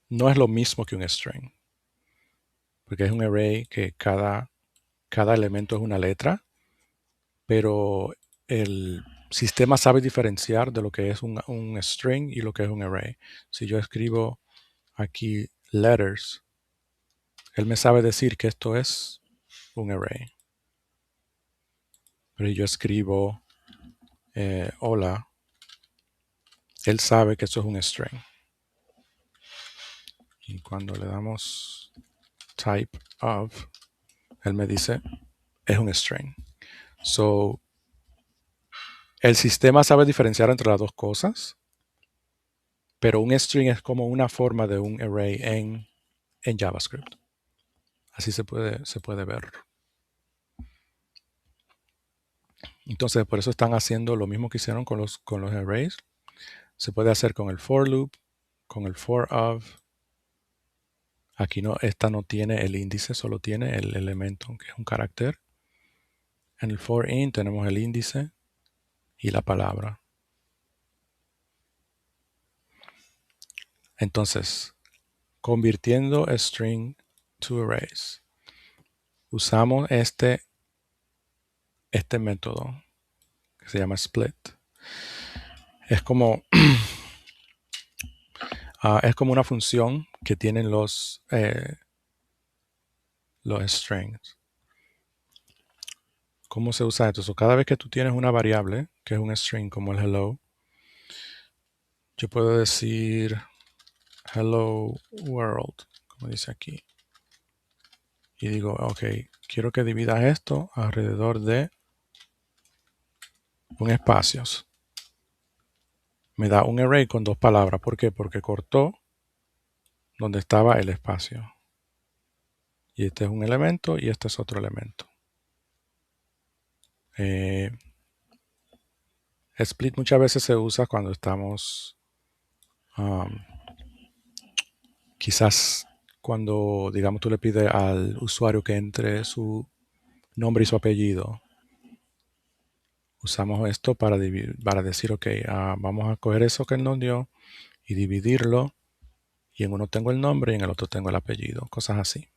no es lo mismo que un string, porque es un array que cada cada elemento es una letra, pero el sistema sabe diferenciar de lo que es un string y lo que es un array. Si yo escribo aquí letters, él me sabe decir que esto es un array. Pero si yo escribo hola, él sabe que eso es un string. Y cuando le damos type of, él me dice es un string. So, el sistema sabe diferenciar entre las dos cosas, pero un string es como una forma de un array en JavaScript. Así se puede ver. Entonces, por eso están haciendo lo mismo que hicieron con los arrays. Se puede hacer con el for loop, con el for of. Aquí no, esta no tiene el índice, solo tiene el elemento, que es un carácter. En el for in tenemos el índice y la palabra. Entonces, convirtiendo a string to arrays, usamos este método que se llama split. Es como es como una función que tienen los strings. ¿Cómo se usa esto? So, cada vez que tú tienes una variable que es un string como el hello, yo puedo decir hello world, como dice aquí. Y digo, ok, quiero que dividas esto alrededor de un espacio. Me da un array con dos palabras. ¿Por qué? Porque cortó donde estaba el espacio. Y este es un elemento y este es otro elemento. Split muchas veces se usa cuando estamos quizás cuando, digamos, tú le pides al usuario que entre su nombre y su apellido. Usamos esto para decir, ok, vamos a coger eso que él nos dio y dividirlo. Y en uno tengo el nombre y en el otro tengo el apellido. Cosas así.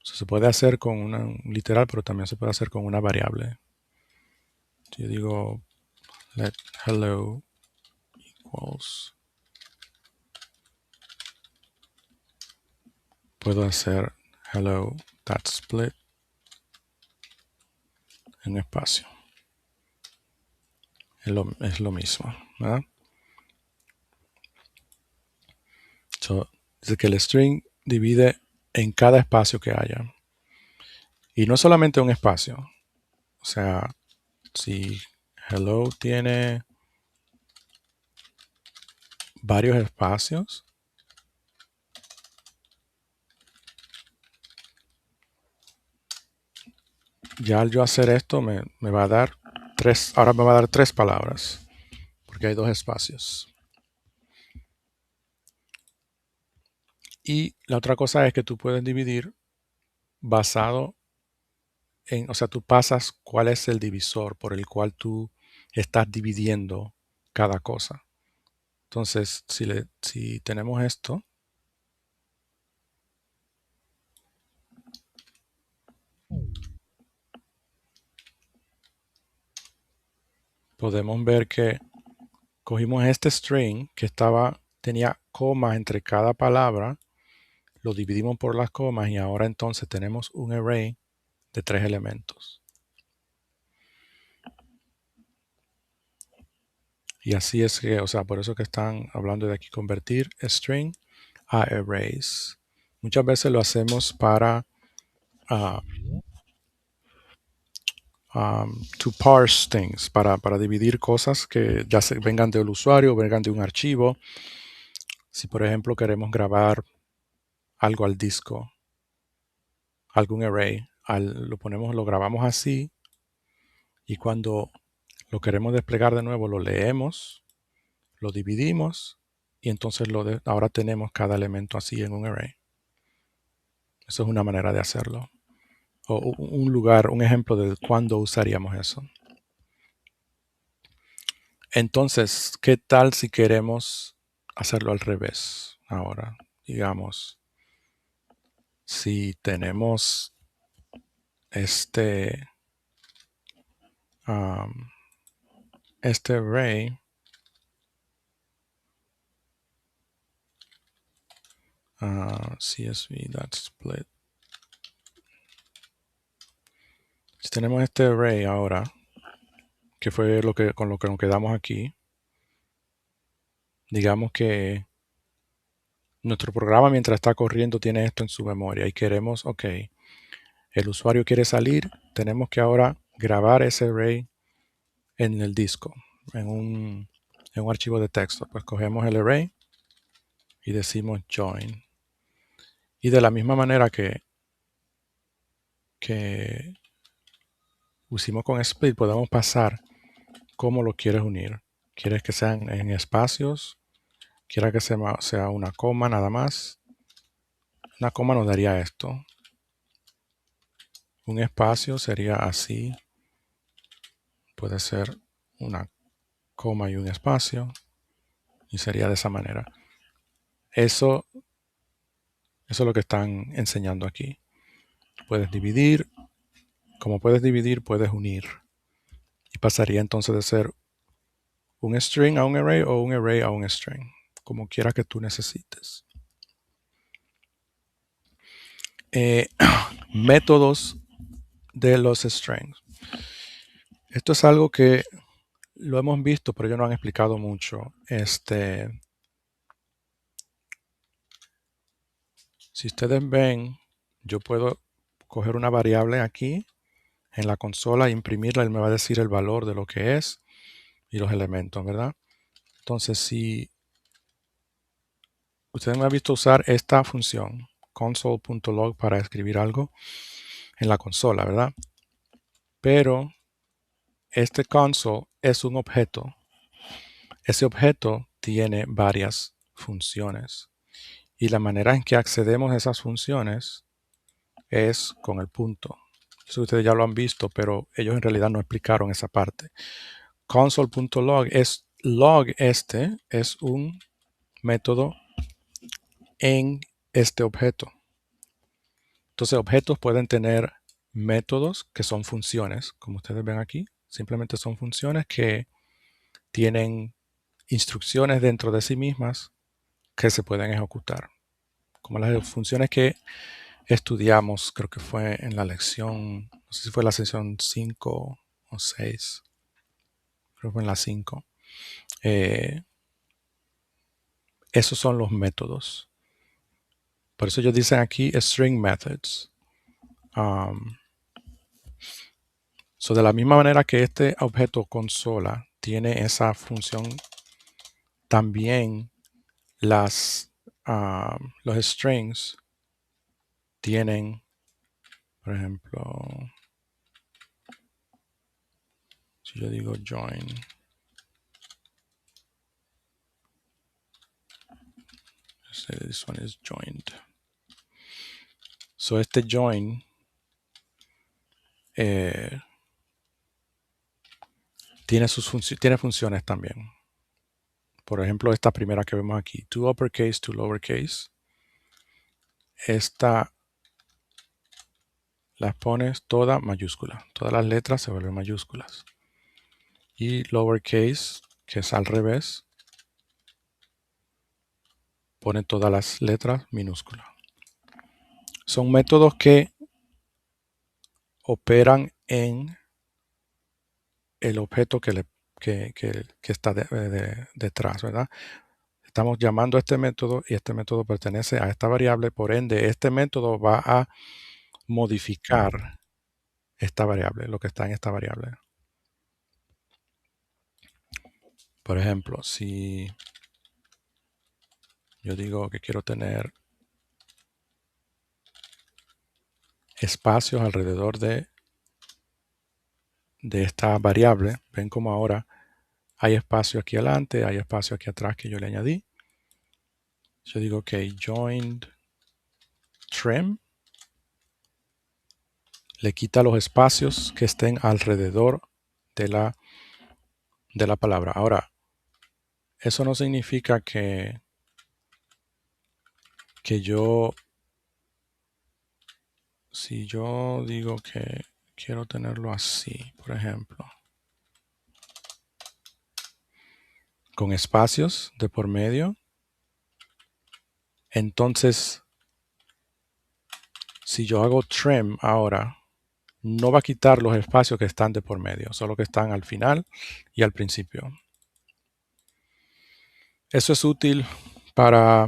Eso se puede hacer con un literal, pero también se puede hacer con una variable. Yo digo let hello equals. Puedo hacer hello.split en espacio. Es lo mismo, ¿verdad? So, dice que el string divide en cada espacio que haya. Y no solamente un espacio. O sea, si hello tiene varios espacios, ya al yo hacer esto me va a dar ahora me va a dar tres palabras, porque hay dos espacios. Y la otra cosa es que tú puedes dividir basado en, o sea, tú pasas cuál es el divisor por el cual tú estás dividiendo cada cosa. Entonces, si tenemos esto, podemos ver que cogimos este string que tenía comas entre cada palabra, lo dividimos por las comas y ahora entonces tenemos un array de 3 elementos. Y así es que, o sea, por eso que están hablando de aquí convertir string a arrays. Muchas veces lo hacemos para to parse things, para dividir cosas que ya vengan del usuario, vengan de un archivo. Si por ejemplo queremos grabar algo al disco, algún array, lo grabamos así y cuando lo queremos desplegar de nuevo lo leemos, lo dividimos y entonces ahora tenemos cada elemento así en un array. Eso es una manera de hacerlo. O un ejemplo de cuándo usaríamos eso. Entonces, ¿qué tal si queremos hacerlo al revés? Ahora, digamos, si tenemos este array CSV.split. Si tenemos este array ahora, que fue con lo que nos quedamos aquí, digamos que nuestro programa mientras está corriendo tiene esto en su memoria y queremos, ok, el usuario quiere salir, tenemos que ahora grabar ese array en el disco, en un archivo de texto. Pues cogemos el array y decimos join. Y de la misma manera que hicimos con split, podemos pasar cómo lo quieres unir. ¿Quieres que sean en espacios? ¿Quieres que sea una coma nada más? Una coma nos daría esto. Un espacio sería así. Puede ser una coma y un espacio. Y sería de esa manera. Eso es lo que están enseñando aquí. Puedes dividir. Como puedes dividir, puedes unir. Y pasaría entonces de ser un string a un array o un array a un string. Como quiera que tú necesites. Métodos de los strings. Esto es algo que lo hemos visto, pero ellos no han explicado mucho. Si ustedes ven, yo puedo coger una variable aquí en la consola, imprimirla y me va a decir el valor de lo que es y los elementos, ¿verdad? Entonces, si ustedes me han visto usar esta función, console.log, para escribir algo en la consola, ¿verdad? Pero este console es un objeto. Ese objeto tiene varias funciones. Y la manera en que accedemos a esas funciones es con el punto. Eso ustedes ya lo han visto, pero ellos en realidad no explicaron esa parte. Console.log es es un método en este objeto. Entonces, objetos pueden tener métodos que son funciones, como ustedes ven aquí. Simplemente son funciones que tienen instrucciones dentro de sí mismas que se pueden ejecutar. Como las funciones que estudiamos, creo que fue en la lección, no sé si fue la sesión 5 o 6, creo que fue en la 5. Esos son los métodos. Por eso ellos dicen aquí string methods. De la misma manera que este objeto consola tiene esa función, también los strings tienen, por ejemplo, si yo digo join, this one is joined. Este join tiene funciones también. Por ejemplo, esta primera que vemos aquí, to uppercase, to lowercase. Esta las pones todas mayúsculas. Todas las letras se vuelven mayúsculas. Y lowercase, que es al revés, pone todas las letras minúsculas. Son métodos que operan en el objeto que está detrás, ¿verdad? Estamos llamando a este método y este método pertenece a esta variable, por ende, este método va a modificar esta variable, lo que está en esta variable. Por ejemplo, si yo digo que quiero tener espacios alrededor de esta variable, ven como ahora hay espacio aquí adelante, hay espacio aquí atrás que yo le añadí. Yo digo que joined trim le quita los espacios que estén alrededor de la palabra. Ahora, eso no significa que yo si yo digo que quiero tenerlo así, por ejemplo, con espacios de por medio, entonces si yo hago trim ahora, no va a quitar los espacios que están de por medio, solo que están al final y al principio. Eso es útil para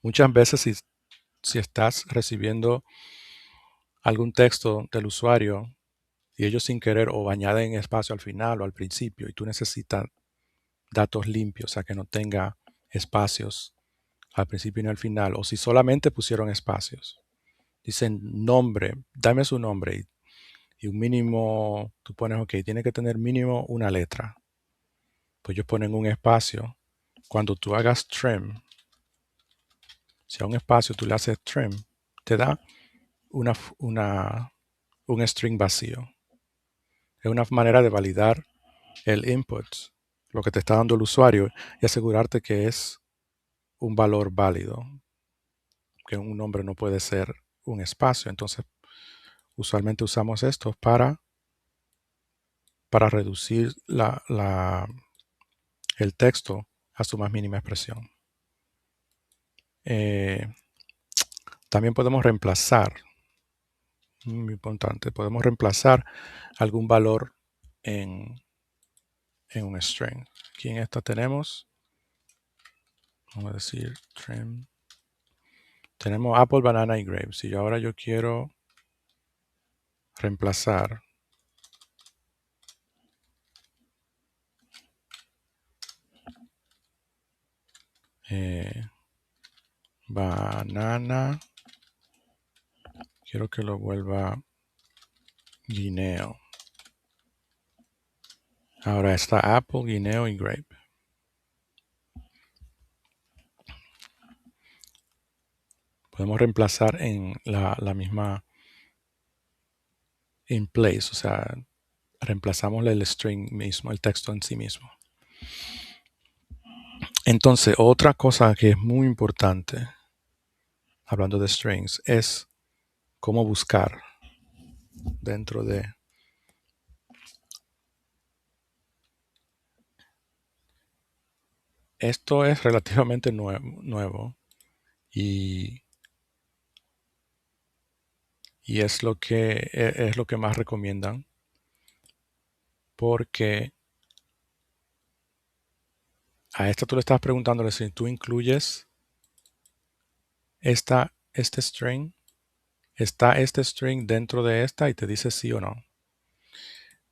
muchas veces si estás recibiendo algún texto del usuario y ellos sin querer o añaden espacio al final o al principio y tú necesitas datos limpios, o sea que no tenga espacios al principio ni al final, o si solamente pusieron espacios. Dicen nombre, dame su nombre y un mínimo, tú pones, ok, tiene que tener mínimo una letra. Pues ellos ponen un espacio. Cuando tú hagas trim, si a un espacio tú le haces trim, te da un string vacío. Es una manera de validar el input, lo que te está dando el usuario, y asegurarte que es un valor válido, que un nombre no puede ser un espacio. Entonces, usualmente usamos esto para reducir el texto a su más mínima expresión. También podemos reemplazar, muy importante, podemos reemplazar algún valor en un string. Aquí en esta tenemos, vamos a decir, trim. Tenemos apple, banana y grape. Si ahora yo quiero reemplazar banana, quiero que lo vuelva guineo. Ahora está apple, guineo y grape. Podemos reemplazar en la misma in place, o sea, reemplazamos el string mismo, el texto en sí mismo. Entonces, otra cosa que es muy importante, hablando de strings, es cómo buscar dentro de... Esto es relativamente nuevo y es lo que más recomiendan, porque a esta tú le estás preguntándole si tú incluyes este string, está este string dentro de esta y te dice sí o no.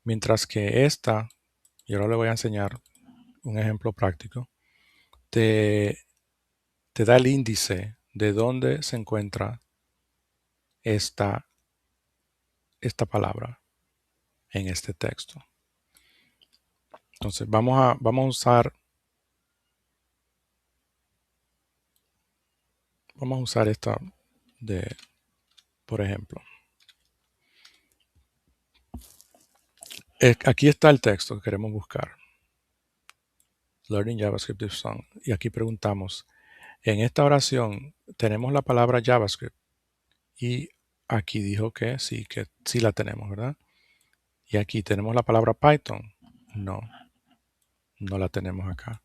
Mientras que esta, y ahora le voy a enseñar un ejemplo práctico, te da el índice de dónde se encuentra esta palabra en este texto. Entonces vamos a usar esta por ejemplo. Aquí está el texto que queremos buscar. Learning JavaScript if song. Y aquí preguntamos, en esta oración tenemos la palabra JavaScript. Y aquí dijo que sí la tenemos, ¿verdad? Y aquí tenemos la palabra Python. No la tenemos acá.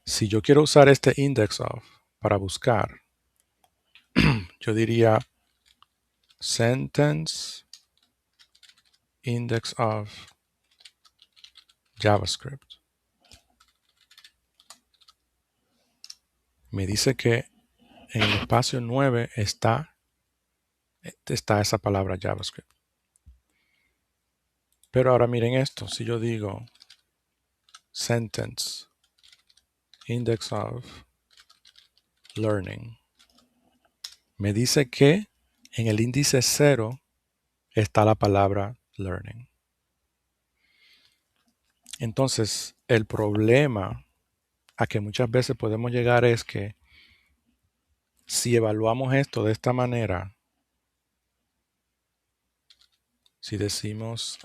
Si yo quiero usar este index of para buscar, yo diría sentence index of JavaScript. Me dice que en el espacio 9 está esa palabra JavaScript. Pero ahora miren esto. Si yo digo sentence index of learning, me dice que en el índice 0 está la palabra learning. Entonces, el problema a que muchas veces podemos llegar es que si evaluamos esto de esta manera, si decimos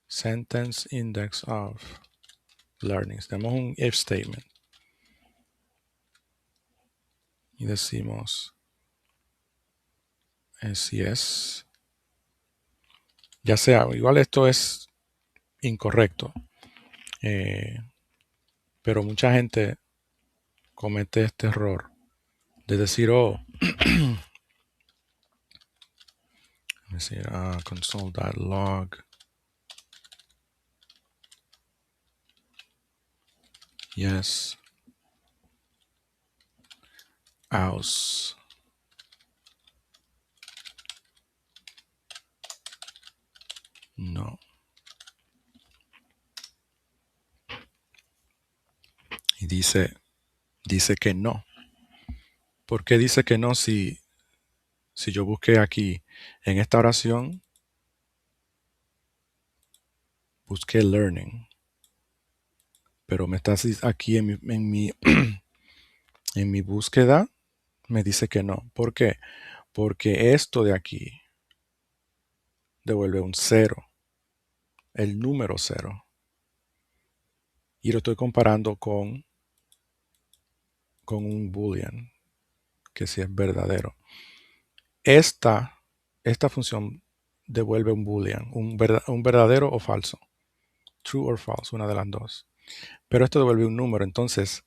sentence index of learning, tenemos un if statement. y decimos si es, ya sea, igual esto es incorrecto, pero mucha gente comete este error de decir, oh, decir, console.log, yes, aus. No. Y dice que no. ¿Por qué dice que no si yo busqué aquí en esta oración, busqué learning, pero me está aquí en mi búsqueda, me dice que no. ¿Por qué? Porque esto de aquí devuelve un 0, el número 0. Y lo estoy comparando con un boolean, que si es verdadero. Esta función devuelve un boolean, un verdadero o falso. True or false, una de las dos. Pero esto devuelve un número. Entonces,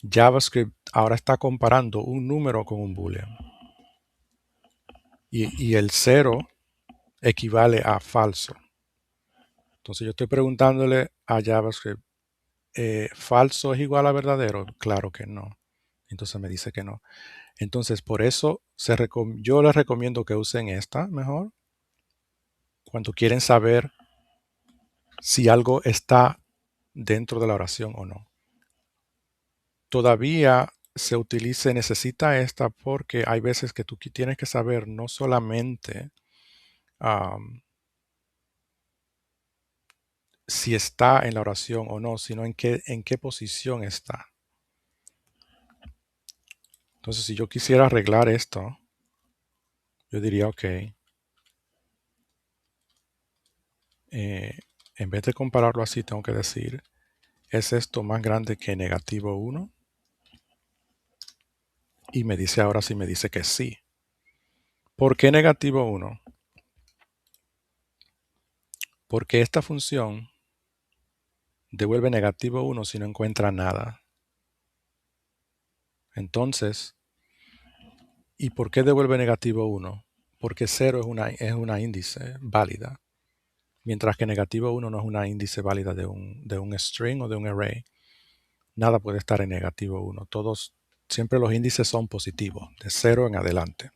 JavaScript ahora está comparando un número con un boolean. Y el 0 equivale a falso. Entonces yo estoy preguntándole a JavaScript, ¿falso es igual a verdadero? Claro que no. Entonces me dice que no. Entonces por eso yo les recomiendo que usen esta mejor cuando quieren saber si algo está dentro de la oración o no. Todavía necesita esta porque hay veces que tú tienes que saber no solamente si está en la oración o no, sino en qué posición está. Entonces, si yo quisiera arreglar esto, yo diría, ok, en vez de compararlo así, tengo que decir, ¿es esto más grande que negativo 1? Y me dice ahora sí, me dice que sí. ¿Por qué negativo 1? Porque esta función devuelve negativo 1 si no encuentra nada. Entonces, ¿y por qué devuelve negativo 1? Porque 0 es una índice válida, mientras que negativo 1 no es una índice válida de un string o de un array. Nada puede estar en negativo 1. Siempre los índices son positivos, de 0 en adelante.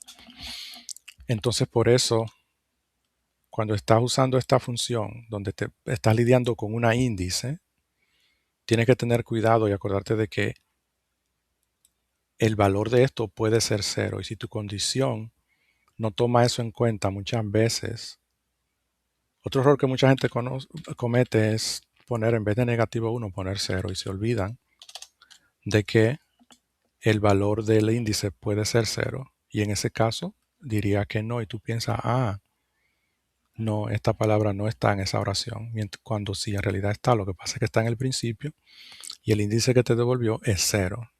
Entonces, por eso, cuando estás usando esta función, donde te estás lidiando con una índice, tienes que tener cuidado y acordarte de que el valor de esto puede ser 0. Y si tu condición no toma eso en cuenta muchas veces, otro error que mucha gente comete es poner en vez de negativo 1, poner 0 y se olvidan de que el valor del índice puede ser 0. Y en ese caso diría que no. Y tú piensas, no, esta palabra no está en esa oración. Cuando sí en realidad está. Lo que pasa es que está en el principio y el índice que te devolvió es 0.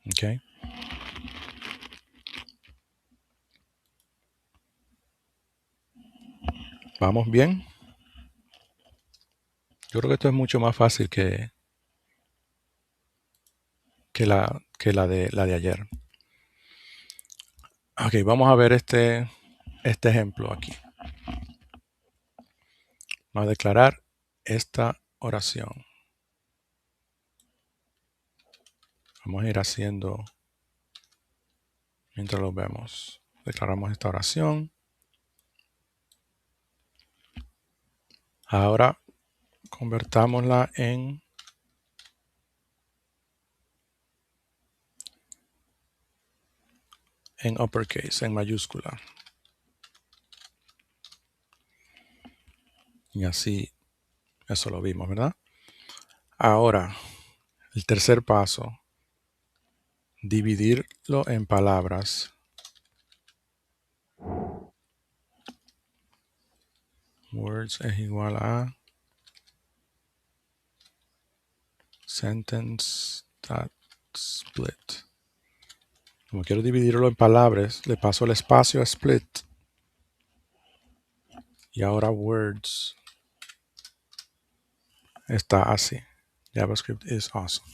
¿Ok? ¿Vamos bien? Yo creo que esto es mucho más fácil que la de ayer. Ok, vamos a ver este ejemplo aquí. Vamos a declarar esta oración. Vamos a ir haciendo mientras lo vemos. Declaramos esta oración. Ahora convertámosla en uppercase, en mayúscula. Y así, eso lo vimos, ¿verdad? Ahora, el tercer paso, dividirlo en palabras. Words es igual a sentence.split. Como quiero dividirlo en palabras, le paso el espacio a split. Y ahora words está así. JavaScript is awesome.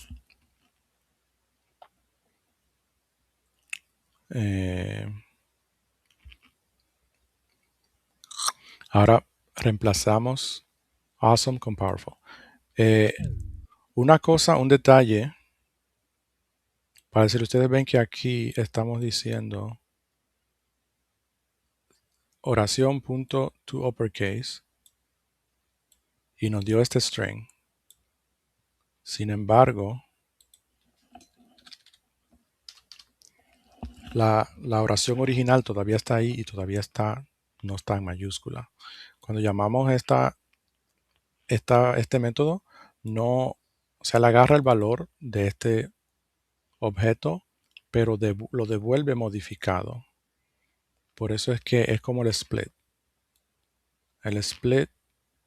Ahora reemplazamos awesome con powerful. Una cosa, un detalle, para decir, ustedes ven que aquí estamos diciendo oración punto to uppercase y nos dio este string. Sin embargo, la oración original todavía está ahí y todavía no está en mayúscula. Cuando llamamos este método, no, le agarra el valor de este objeto, pero lo devuelve modificado. Por eso es que es como el split. El split,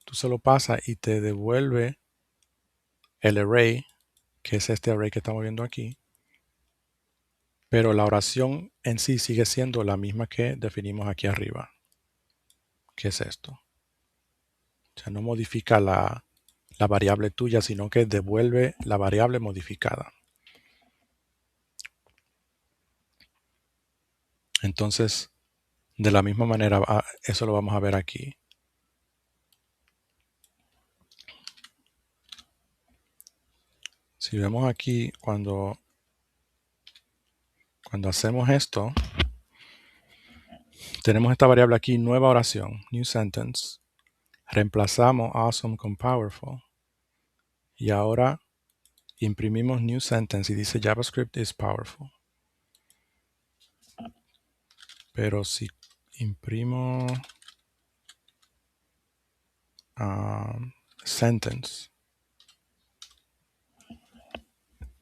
tú se lo pasas y te devuelve el array, que es este array que estamos viendo aquí, pero la oración en sí sigue siendo la misma que definimos aquí arriba. ¿Qué es esto? O sea, no modifica la variable tuya, sino que devuelve la variable modificada. Entonces, de la misma manera, eso lo vamos a ver aquí. Si vemos aquí, cuando hacemos esto, tenemos esta variable aquí, nueva oración, new sentence. Reemplazamos awesome con powerful. Y ahora imprimimos new sentence y dice JavaScript is powerful. Pero si imprimo sentence,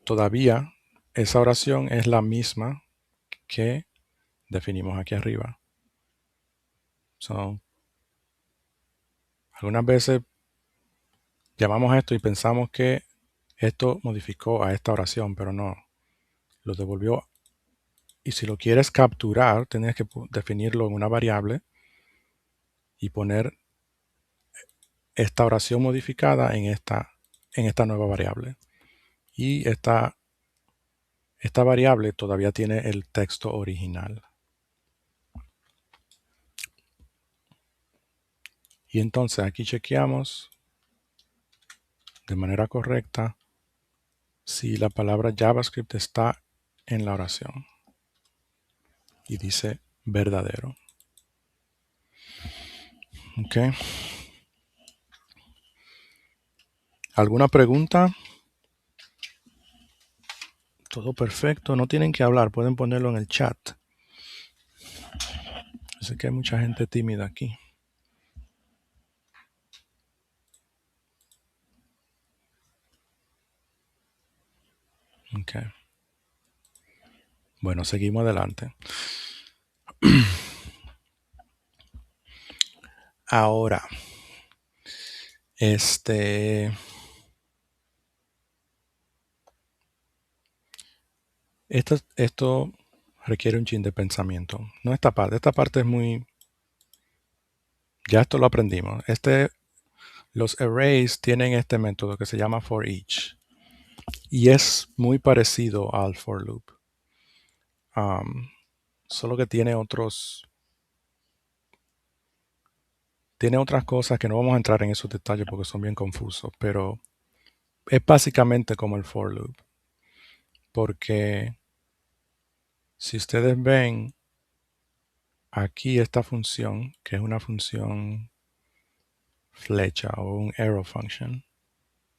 todavía esa oración es la misma que definimos aquí arriba. Algunas veces llamamos esto y pensamos que esto modificó a esta oración, pero no, lo devolvió. Y si lo quieres capturar, tienes que definirlo en una variable y poner esta oración modificada en esta nueva variable. Y esta variable todavía tiene el texto original. Y entonces aquí chequeamos de manera correcta si la palabra JavaScript está en la oración. Y dice verdadero. Ok. ¿Alguna pregunta? Todo perfecto. No tienen que hablar. Pueden ponerlo en el chat. Sé que hay mucha gente tímida aquí. Ok. Bueno, seguimos adelante. Ahora, esto requiere un chin de pensamiento. No esta parte es muy... Ya esto lo aprendimos. Los arrays tienen este método que se llama for each. Y es muy parecido al for loop. Solo que tiene otras cosas que no vamos a entrar en esos detalles porque son bien confusos. Pero es básicamente como el for loop. Porque si ustedes ven aquí esta función, que es una función flecha o un arrow function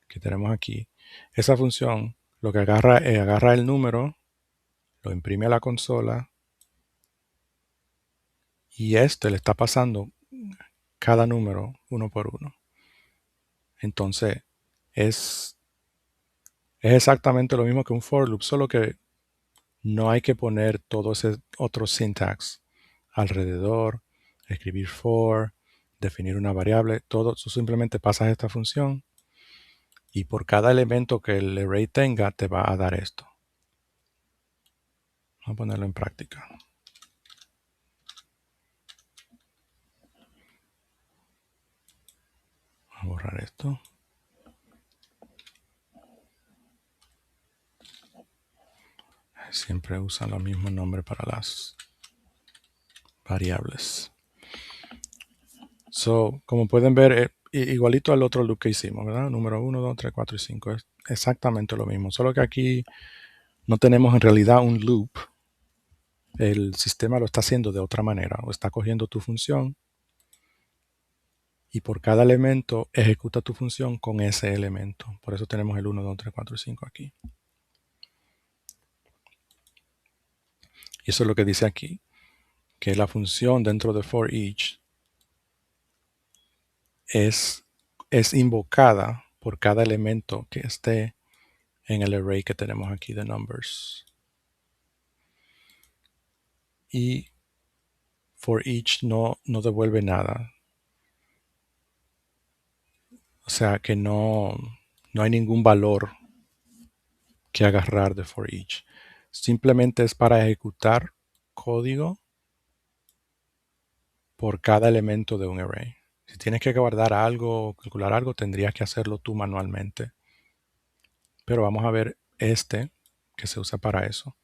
que tenemos aquí, esa función lo que agarra es agarra el número, lo imprime a la consola y le está pasando cada número uno por uno. Entonces es exactamente lo mismo que un for loop, solo que no hay que poner todo ese otro syntax alrededor, escribir for, definir una variable, todo. Tú simplemente pasas esta función y por cada elemento que el array tenga te va a dar esto. Vamos a ponerlo en práctica. Vamos a borrar esto. Siempre usan los mismos nombres para las variables. So, como pueden ver, igualito al otro loop que hicimos, ¿verdad? Número 1, 2, 3, 4 y 5. Es exactamente lo mismo. Solo que aquí no tenemos en realidad un loop. El sistema lo está haciendo de otra manera. O está cogiendo tu función y por cada elemento ejecuta tu función con ese elemento. Por eso tenemos el 1, 2, 3, 4 y 5 aquí. Y eso es lo que dice aquí, que la función dentro de for each es invocada por cada elemento que esté en el array que tenemos aquí de numbers. Y for each no devuelve nada. O sea que no hay ningún valor que agarrar de for each. Simplemente es para ejecutar código por cada elemento de un array. Si tienes que guardar algo o calcular algo, tendrías que hacerlo tú manualmente. Pero vamos a ver este que se usa para eso.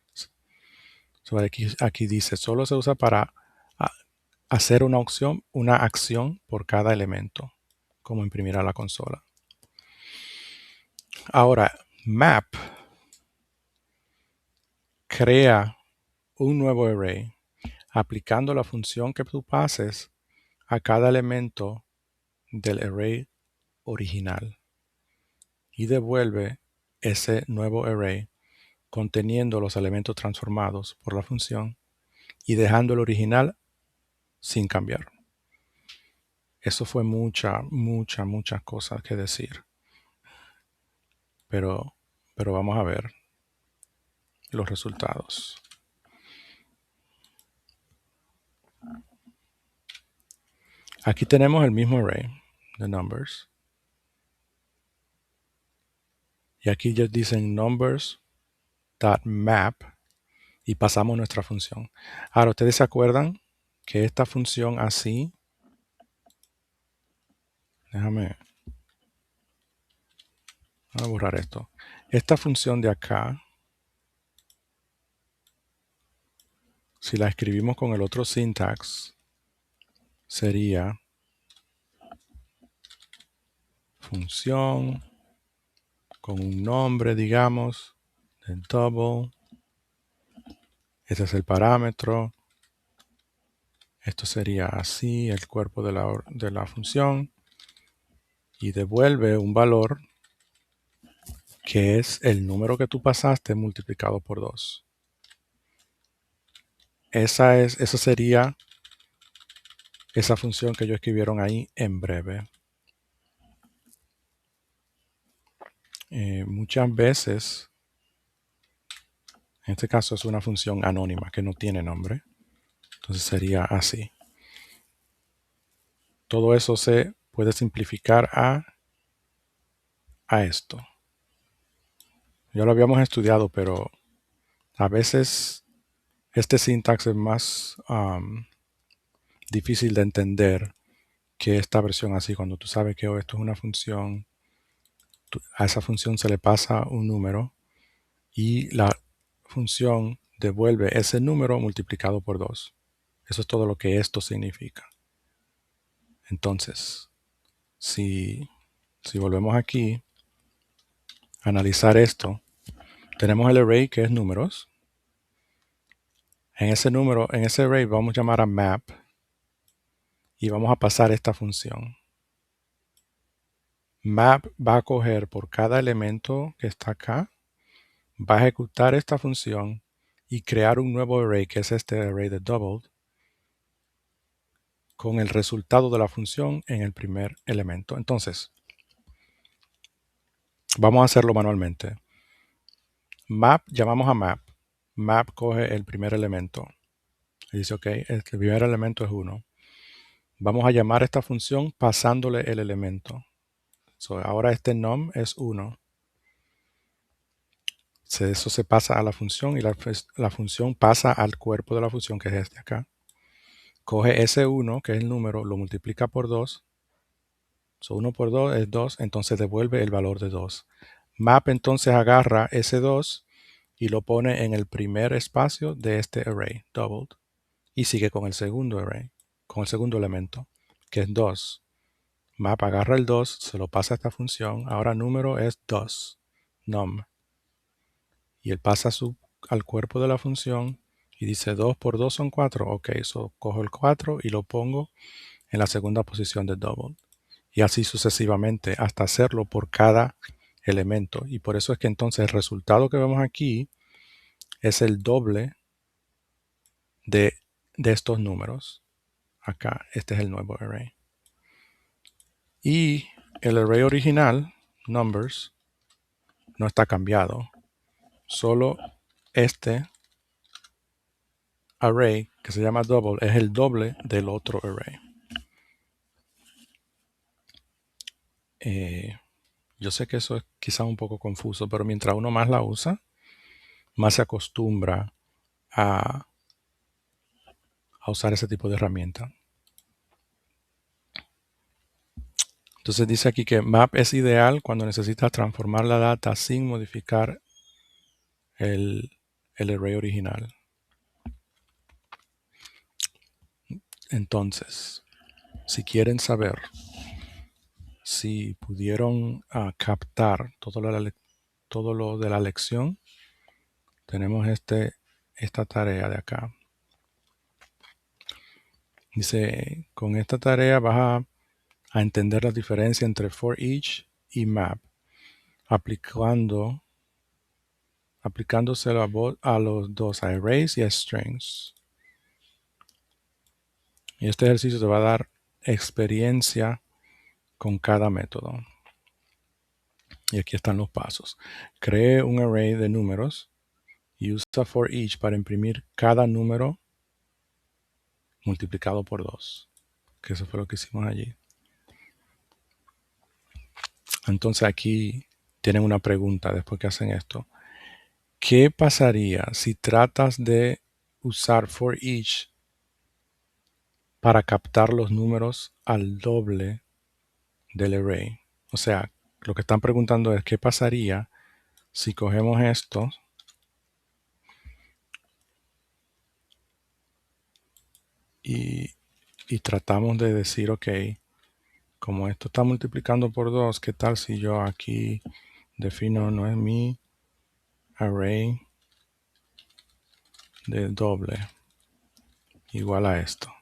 So, aquí dice, solo se usa para hacer una acción por cada elemento, como imprimir a la consola. Ahora, map crea un nuevo array aplicando la función que tú pases a cada elemento del array original y devuelve ese nuevo array conteniendo los elementos transformados por la función y dejando el original sin cambiar. Eso fue muchas cosas que decir. Pero vamos a ver los resultados. Aquí tenemos el mismo array de numbers. Y aquí ellos dicen numbers.map y pasamos nuestra función. Ahora, ¿ustedes se acuerdan que esta función así? Voy a borrar esto. Esta función de acá, si la escribimos con el otro syntax, sería función con un nombre, digamos, de double. Ese es el parámetro. Esto sería así, el cuerpo de la función. Y devuelve un valor que es el número que tú pasaste multiplicado por 2. Esa sería esa función que ellos escribieron ahí en breve. Muchas veces, en este caso es una función anónima que no tiene nombre. Entonces sería así. Todo eso se puede simplificar a esto. Ya lo habíamos estudiado, pero a veces este sintax es más difícil de entender que esta versión así. Cuando tú sabes que esto es una función, a esa función se le pasa un número y la función devuelve ese número multiplicado por 2. Eso es todo lo que esto significa. Entonces, si volvemos aquí a analizar esto, tenemos el array que es números. En ese array vamos a llamar a map y vamos a pasar esta función. Map va a coger por cada elemento que está acá, va a ejecutar esta función y crear un nuevo array, que es este array de doubled, con el resultado de la función en el primer elemento. Entonces, vamos a hacerlo manualmente. Llamamos a map. Map coge el primer elemento. Y dice, ok, el primer elemento es 1. Vamos a llamar esta función pasándole el elemento. Ahora este num es 1. Eso se pasa a la función y la función pasa al cuerpo de la función, que es este acá. Coge ese 1, que es el número, lo multiplica por 2. 1 por 2 es 2, entonces devuelve el valor de 2. Map entonces agarra ese 2 y lo pone en el primer espacio de este array, doubled, y sigue con el segundo array, con el segundo elemento, que es 2. Map agarra el 2, se lo pasa a esta función, ahora número es 2, num, y él pasa al cuerpo de la función y dice 2 por 2 son 4, ok, cojo el 4 y lo pongo en la segunda posición de double, y así sucesivamente hasta hacerlo por cada elemento, y por eso es que entonces el resultado que vemos aquí es el doble de estos números. Acá, este es el nuevo array. Y el array original, numbers, no está cambiado. Solo este array, que se llama double, es el doble del otro array. Yo sé que eso es quizá un poco confuso, pero mientras uno más la usa, más se acostumbra a usar ese tipo de herramienta. Entonces dice aquí que map es ideal cuando necesitas transformar la data sin modificar el array original. Entonces, si quieren saber si pudieron captar todo lo de la lección, tenemos esta tarea de acá. Dice, con esta tarea vas a entender la diferencia entre for each y map, aplicándoselo a los dos, a arrays y a strings. Y este ejercicio te va a dar experiencia con cada método. Y aquí están los pasos. Cree un array de números y usa for each para imprimir cada número multiplicado por 2. Que eso fue lo que hicimos allí. Entonces aquí tienen una pregunta después que hacen esto. ¿Qué pasaría si tratas de usar for each para captar los números al doble del array? O sea, lo que están preguntando es ¿qué pasaría si cogemos esto y tratamos de decir, ok, como esto está multiplicando por 2, ¿qué tal si yo aquí defino no es mi array de doble igual a esto?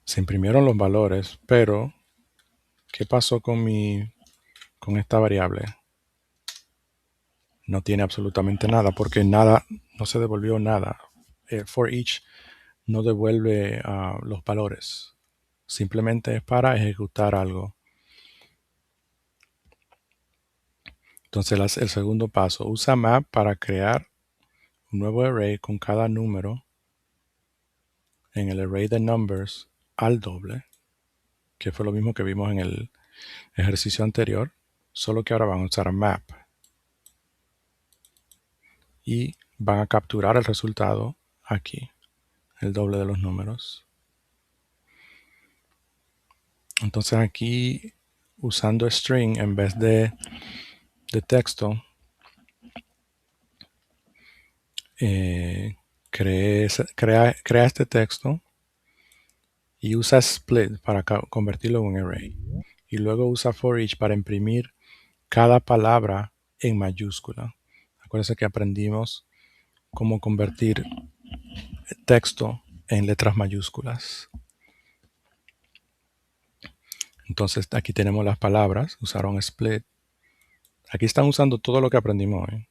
Se imprimieron los valores, pero ¿qué pasó con esta variable? No tiene absolutamente nada porque nada, no se devolvió nada. For each no devuelve los valores. Simplemente es para ejecutar algo. Entonces el segundo paso, usa map para crear un nuevo array con cada número en el array de numbers al doble, que fue lo mismo que vimos en el ejercicio anterior, solo que ahora van a usar map. Y van a capturar el resultado aquí, el doble de los números. Entonces aquí, usando string en vez de texto, crea este texto y usa split para convertirlo en un array. Y luego usa for each para imprimir cada palabra en mayúscula. Acuérdense que aprendimos cómo convertir texto en letras mayúsculas. Entonces aquí tenemos las palabras, usaron split. Aquí están usando todo lo que aprendimos hoy.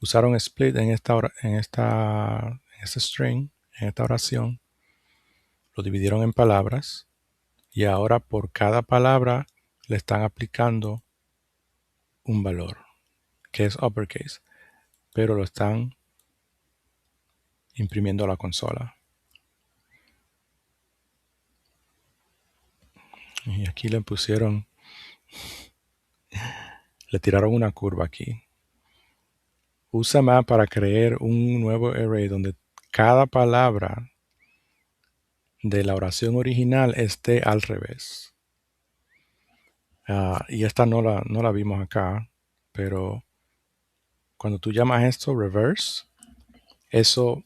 Usaron split en este string, en esta oración. Lo dividieron en palabras y ahora por cada palabra le están aplicando un valor que es uppercase, pero lo están imprimiendo a la consola. Y aquí le pusieron Le tiraron una curva aquí. Usa más para crear un nuevo array donde cada palabra de la oración original esté al revés. Y esta no la vimos acá, pero cuando tú llamas esto reverse, eso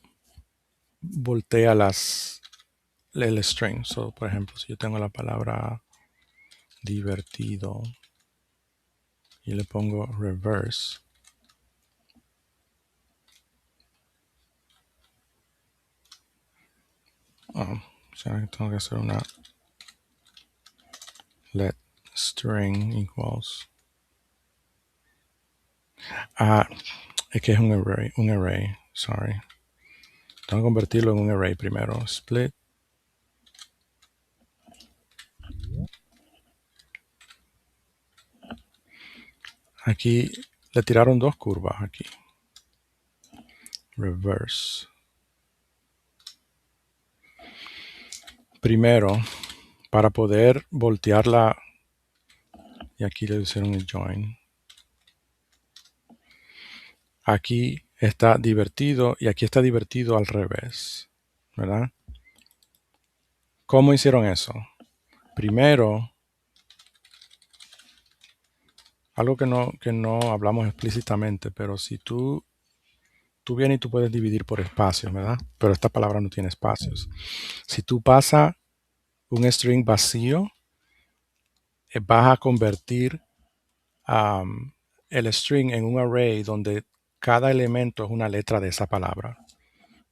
voltea el string. So, por ejemplo, si yo tengo la palabra divertido y le pongo reverse, o sea que tengo que hacer una let string equals. Es que es un array, sorry. Tengo que convertirlo en un array primero. Split. Aquí le tiraron dos curvas aquí. Reverse. Primero, para poder voltearla, y aquí le hicieron el join. Aquí está divertido y aquí está divertido al revés, ¿verdad? ¿Cómo hicieron eso? Primero, algo que no hablamos explícitamente, pero si tú vienes y tú puedes dividir por espacios, ¿verdad? Pero esta palabra no tiene espacios. Si tú pasas un string vacío, vas a convertir el string en un array donde cada elemento es una letra de esa palabra.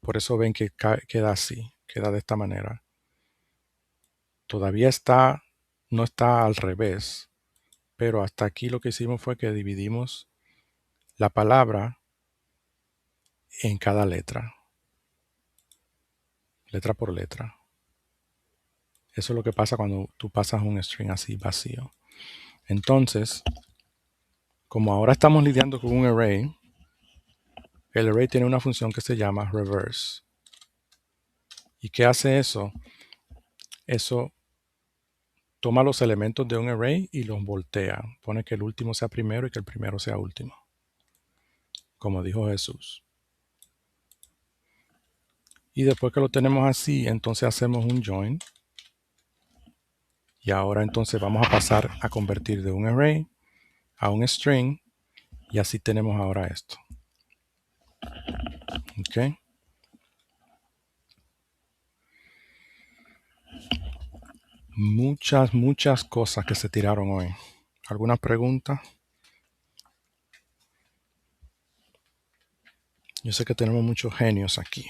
Por eso ven que queda así, queda de esta manera. Todavía no está al revés, pero hasta aquí lo que hicimos fue que dividimos la palabra en cada letra por letra. Eso es lo que pasa cuando tú pasas un string así vacío. Entonces, como ahora estamos lidiando con un array, el array tiene una función que se llama reverse. ¿Y qué hace eso? Eso toma los elementos de un array y los voltea. Pone que el último sea primero y que el primero sea último. Como dijo Jesús. Y después que lo tenemos así, entonces hacemos un join. Y ahora entonces vamos a pasar a convertir de un array a un string. Y así tenemos ahora esto. ¿Ok? Muchas cosas que se tiraron hoy. ¿Alguna pregunta? Yo sé que tenemos muchos genios aquí.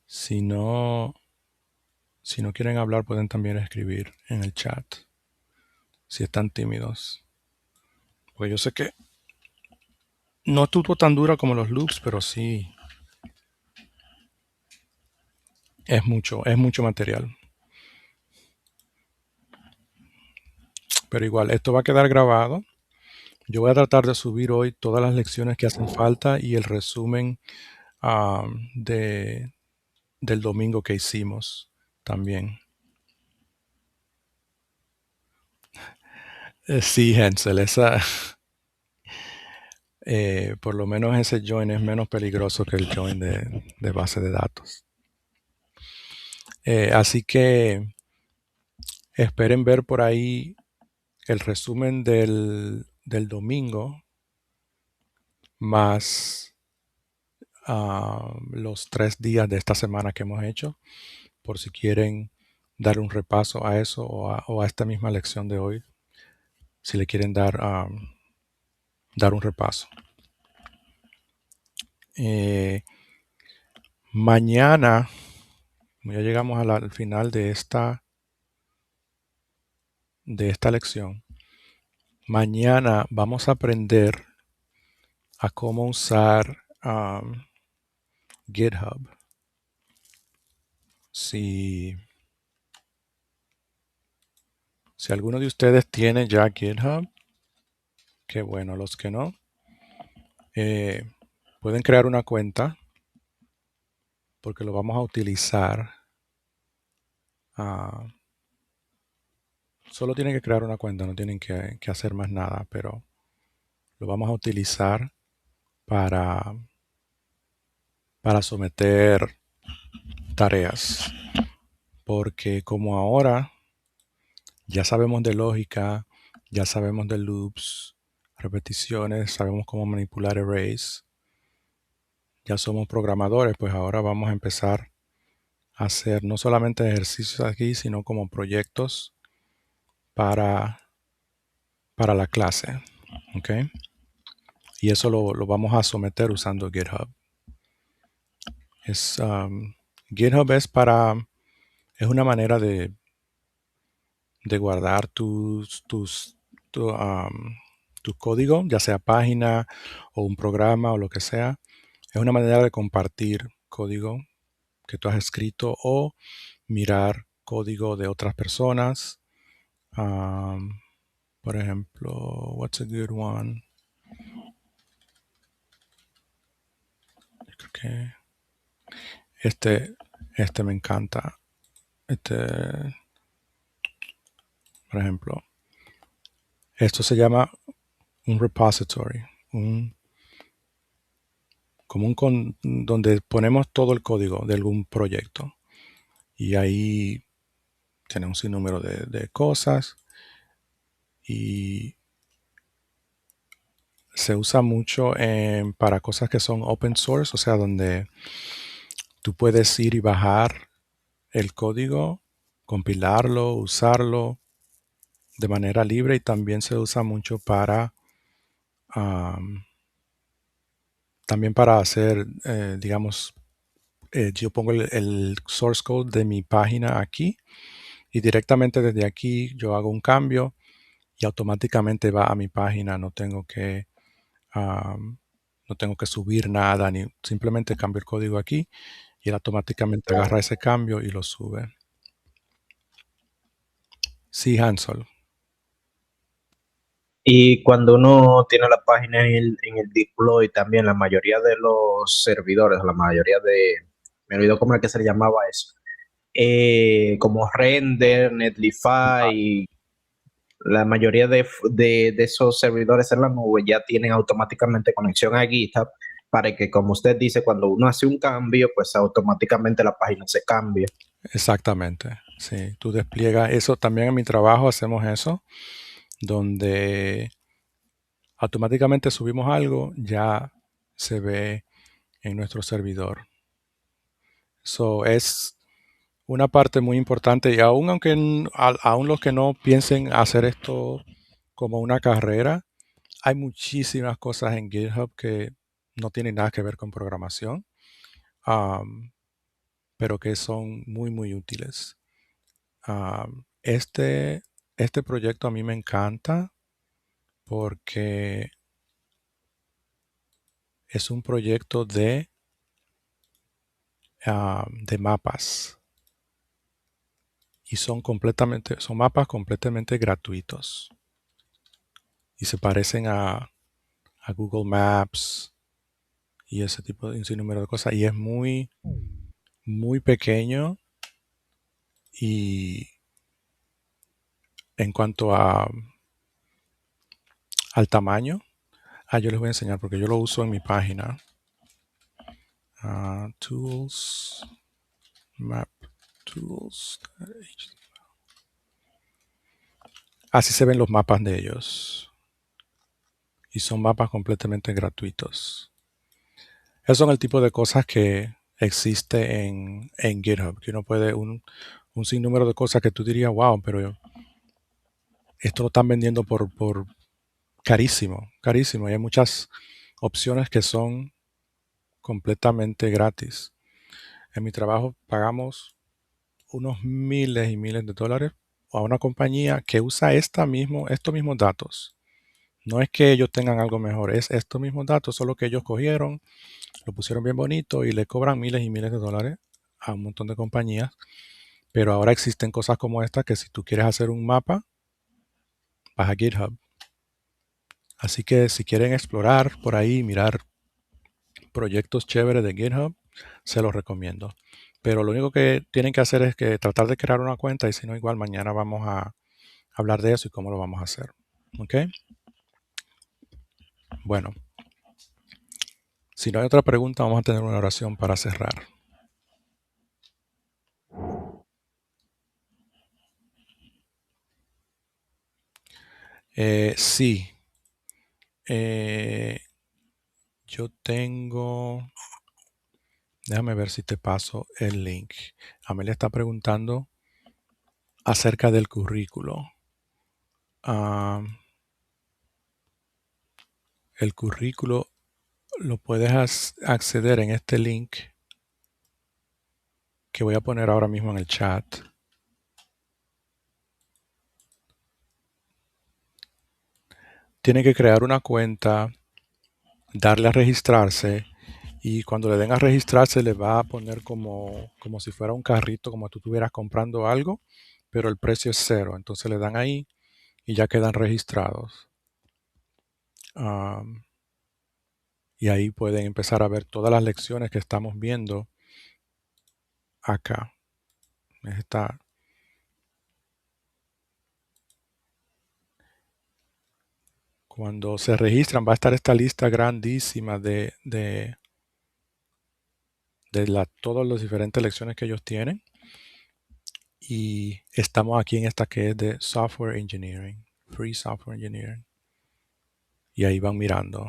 Si no quieren hablar, pueden también escribir en el chat. Si están tímidos. Porque yo sé que no estuvo tan dura como los loops, pero sí es mucho material. Pero igual, esto va a quedar grabado. Yo voy a tratar de subir hoy todas las lecciones que hacen falta y el resumen del domingo que hicimos también. Sí, Hensel, por lo menos ese join es menos peligroso que el join de base de datos. Así que esperen ver por ahí el resumen del domingo más los 3 días de esta semana que hemos hecho, por si quieren dar un repaso a eso o a esta misma lección de hoy, si le quieren dar un repaso. Mañana, ya llegamos al final de esta lección. Mañana vamos a aprender a cómo usar GitHub. Si alguno de ustedes tiene ya GitHub, qué bueno. Los que no, pueden crear una cuenta porque lo vamos a utilizar Ah, solo tienen que crear una cuenta, no tienen que hacer más nada, pero lo vamos a utilizar para, para someter tareas. Porque como ahora ya sabemos de lógica, ya sabemos de loops, repeticiones, sabemos cómo manipular arrays, ya somos programadores, pues ahora vamos a empezar a hacer no solamente ejercicios aquí, sino como proyectos para, para la clase. ¿Ok? Y eso lo vamos a someter usando GitHub. GitHub es una manera de guardar tu código, ya sea página o un programa o lo que sea. Es una manera de compartir código que tú has escrito o mirar código de otras personas. Por ejemplo, what's a good one? Creo que este me encanta. Por ejemplo, esto se llama un repository, donde ponemos todo el código de algún proyecto. Y ahí tenemos un sinnúmero de cosas. Y se usa mucho para cosas que son open source, o sea, donde tú puedes ir y bajar el código, compilarlo, usarlo de manera libre, y también se usa mucho también para hacer, digamos, yo pongo el source code de mi página aquí y directamente desde aquí yo hago un cambio y automáticamente va a mi página. No tengo que subir nada, ni simplemente cambio el código aquí y él automáticamente agarra ese cambio y lo sube. Sí, Hansel. Y cuando uno tiene la página en el deploy también, la mayoría de los servidores, la mayoría me olvidó cómo era que se le llamaba eso, como Render, Netlify, la mayoría de esos servidores en la nube ya tienen automáticamente conexión a GitHub para que, como usted dice, cuando uno hace un cambio, pues automáticamente la página se cambia. Exactamente. Sí, tú despliegas eso. También en mi trabajo hacemos eso, donde automáticamente subimos algo, ya se ve en nuestro servidor. Eso es una parte muy importante, y aún los que no piensen hacer esto como una carrera, hay muchísimas cosas en GitHub que no tienen nada que ver con programación, pero que son muy, muy útiles. Este proyecto a mí me encanta porque es un proyecto de mapas. Y son mapas completamente gratuitos. Y se parecen a Google Maps y ese tipo de un sinnúmero de cosas. Y es muy, muy pequeño. Y en cuanto al tamaño, yo les voy a enseñar porque yo lo uso en mi página. Tools, Map Tools. Así se ven los mapas de ellos. Y son mapas completamente gratuitos. Esos son el tipo de cosas que existe en GitHub, que uno puede, un sinnúmero de cosas que tú dirías, wow, pero esto lo están vendiendo por carísimo, carísimo. Y hay muchas opciones que son completamente gratis. En mi trabajo pagamos unos miles y miles de dólares a una compañía que usa estos mismos datos. No es que ellos tengan algo mejor, es estos mismos datos, solo que ellos cogieron, lo pusieron bien bonito y le cobran miles y miles de dólares a un montón de compañías. Pero ahora existen cosas como esta que si tú quieres hacer un mapa, vas a GitHub. Así que si quieren explorar por ahí, mirar proyectos chéveres de GitHub, se los recomiendo. Pero lo único que tienen que hacer es que tratar de crear una cuenta y si no, igual mañana vamos a hablar de eso y cómo lo vamos a hacer. ¿Ok? Bueno, si no hay otra pregunta, vamos a tener una oración para cerrar. Sí. Yo tengo... Déjame ver si te paso el link. Amelia está preguntando acerca del currículo. El currículo lo puedes acceder en este link que voy a poner ahora mismo en el chat. Tiene que crear una cuenta, darle a registrarse y cuando le den a registrarse le va a poner como si fuera un carrito, como tú estuvieras comprando algo, pero el precio es 0. Entonces le dan ahí y ya quedan registrados. Y ahí pueden empezar a ver todas las lecciones que estamos viendo acá. Cuando se registran va a estar esta lista grandísima de todas las diferentes lecciones que ellos tienen. Y estamos aquí en esta que es de Software Engineering, Free Software Engineering. Y ahí van mirando.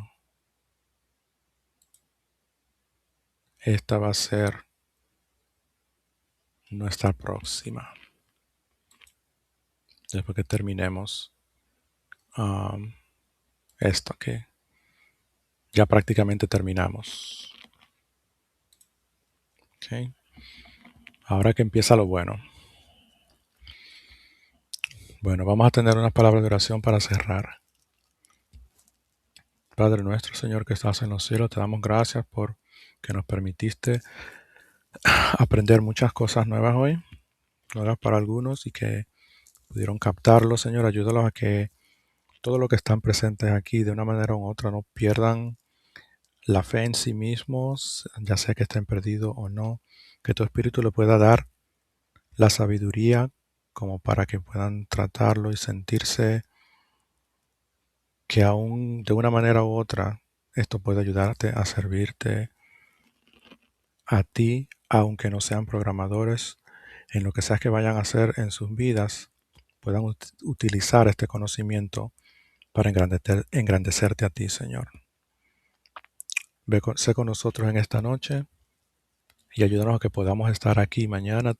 Esta va a ser nuestra próxima. Después que terminemos esto que ya prácticamente terminamos. Okay. Ahora que empieza lo bueno. Bueno, vamos a tener unas palabras de oración para cerrar. Padre nuestro, Señor que estás en los cielos, te damos gracias por que nos permitiste aprender muchas cosas nuevas hoy, nuevas para algunos y que pudieron captarlo. Señor, ayúdalos a que todo lo que están presentes aquí de una manera u otra no pierdan la fe en sí mismos, ya sea que estén perdidos o no, que tu Espíritu le pueda dar la sabiduría como para que puedan tratarlo y sentirse que aún de una manera u otra esto puede ayudarte a servirte a ti, aunque no sean programadores, en lo que sea que vayan a hacer en sus vidas, puedan utilizar este conocimiento para engrandecerte a ti, Señor. Sé con nosotros en esta noche y ayúdanos a que podamos estar aquí mañana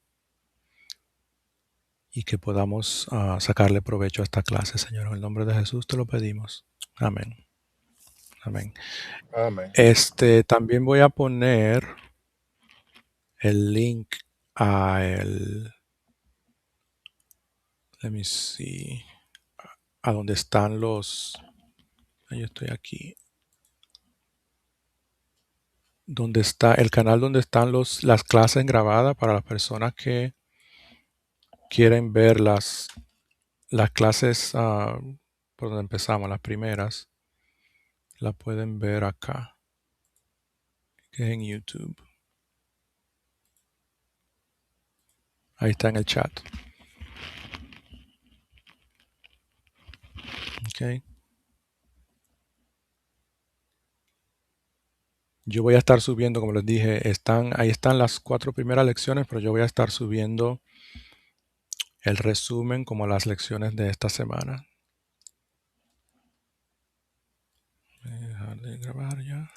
y que podamos sacarle provecho a esta clase, Señor. En el nombre de Jesús te lo pedimos. Amén. Amén. Amén. También voy a poner el link a let me see, a donde están los, yo estoy aquí, donde está el canal donde están las clases grabadas para las personas que quieren ver las clases por donde empezamos, las primeras, la pueden ver acá, que es en YouTube. Ahí está en el chat. Okay. Yo voy a estar subiendo, como les dije, ahí están las 4 primeras lecciones, pero yo voy a estar subiendo el resumen como las lecciones de esta semana. Voy a dejar de grabar ya.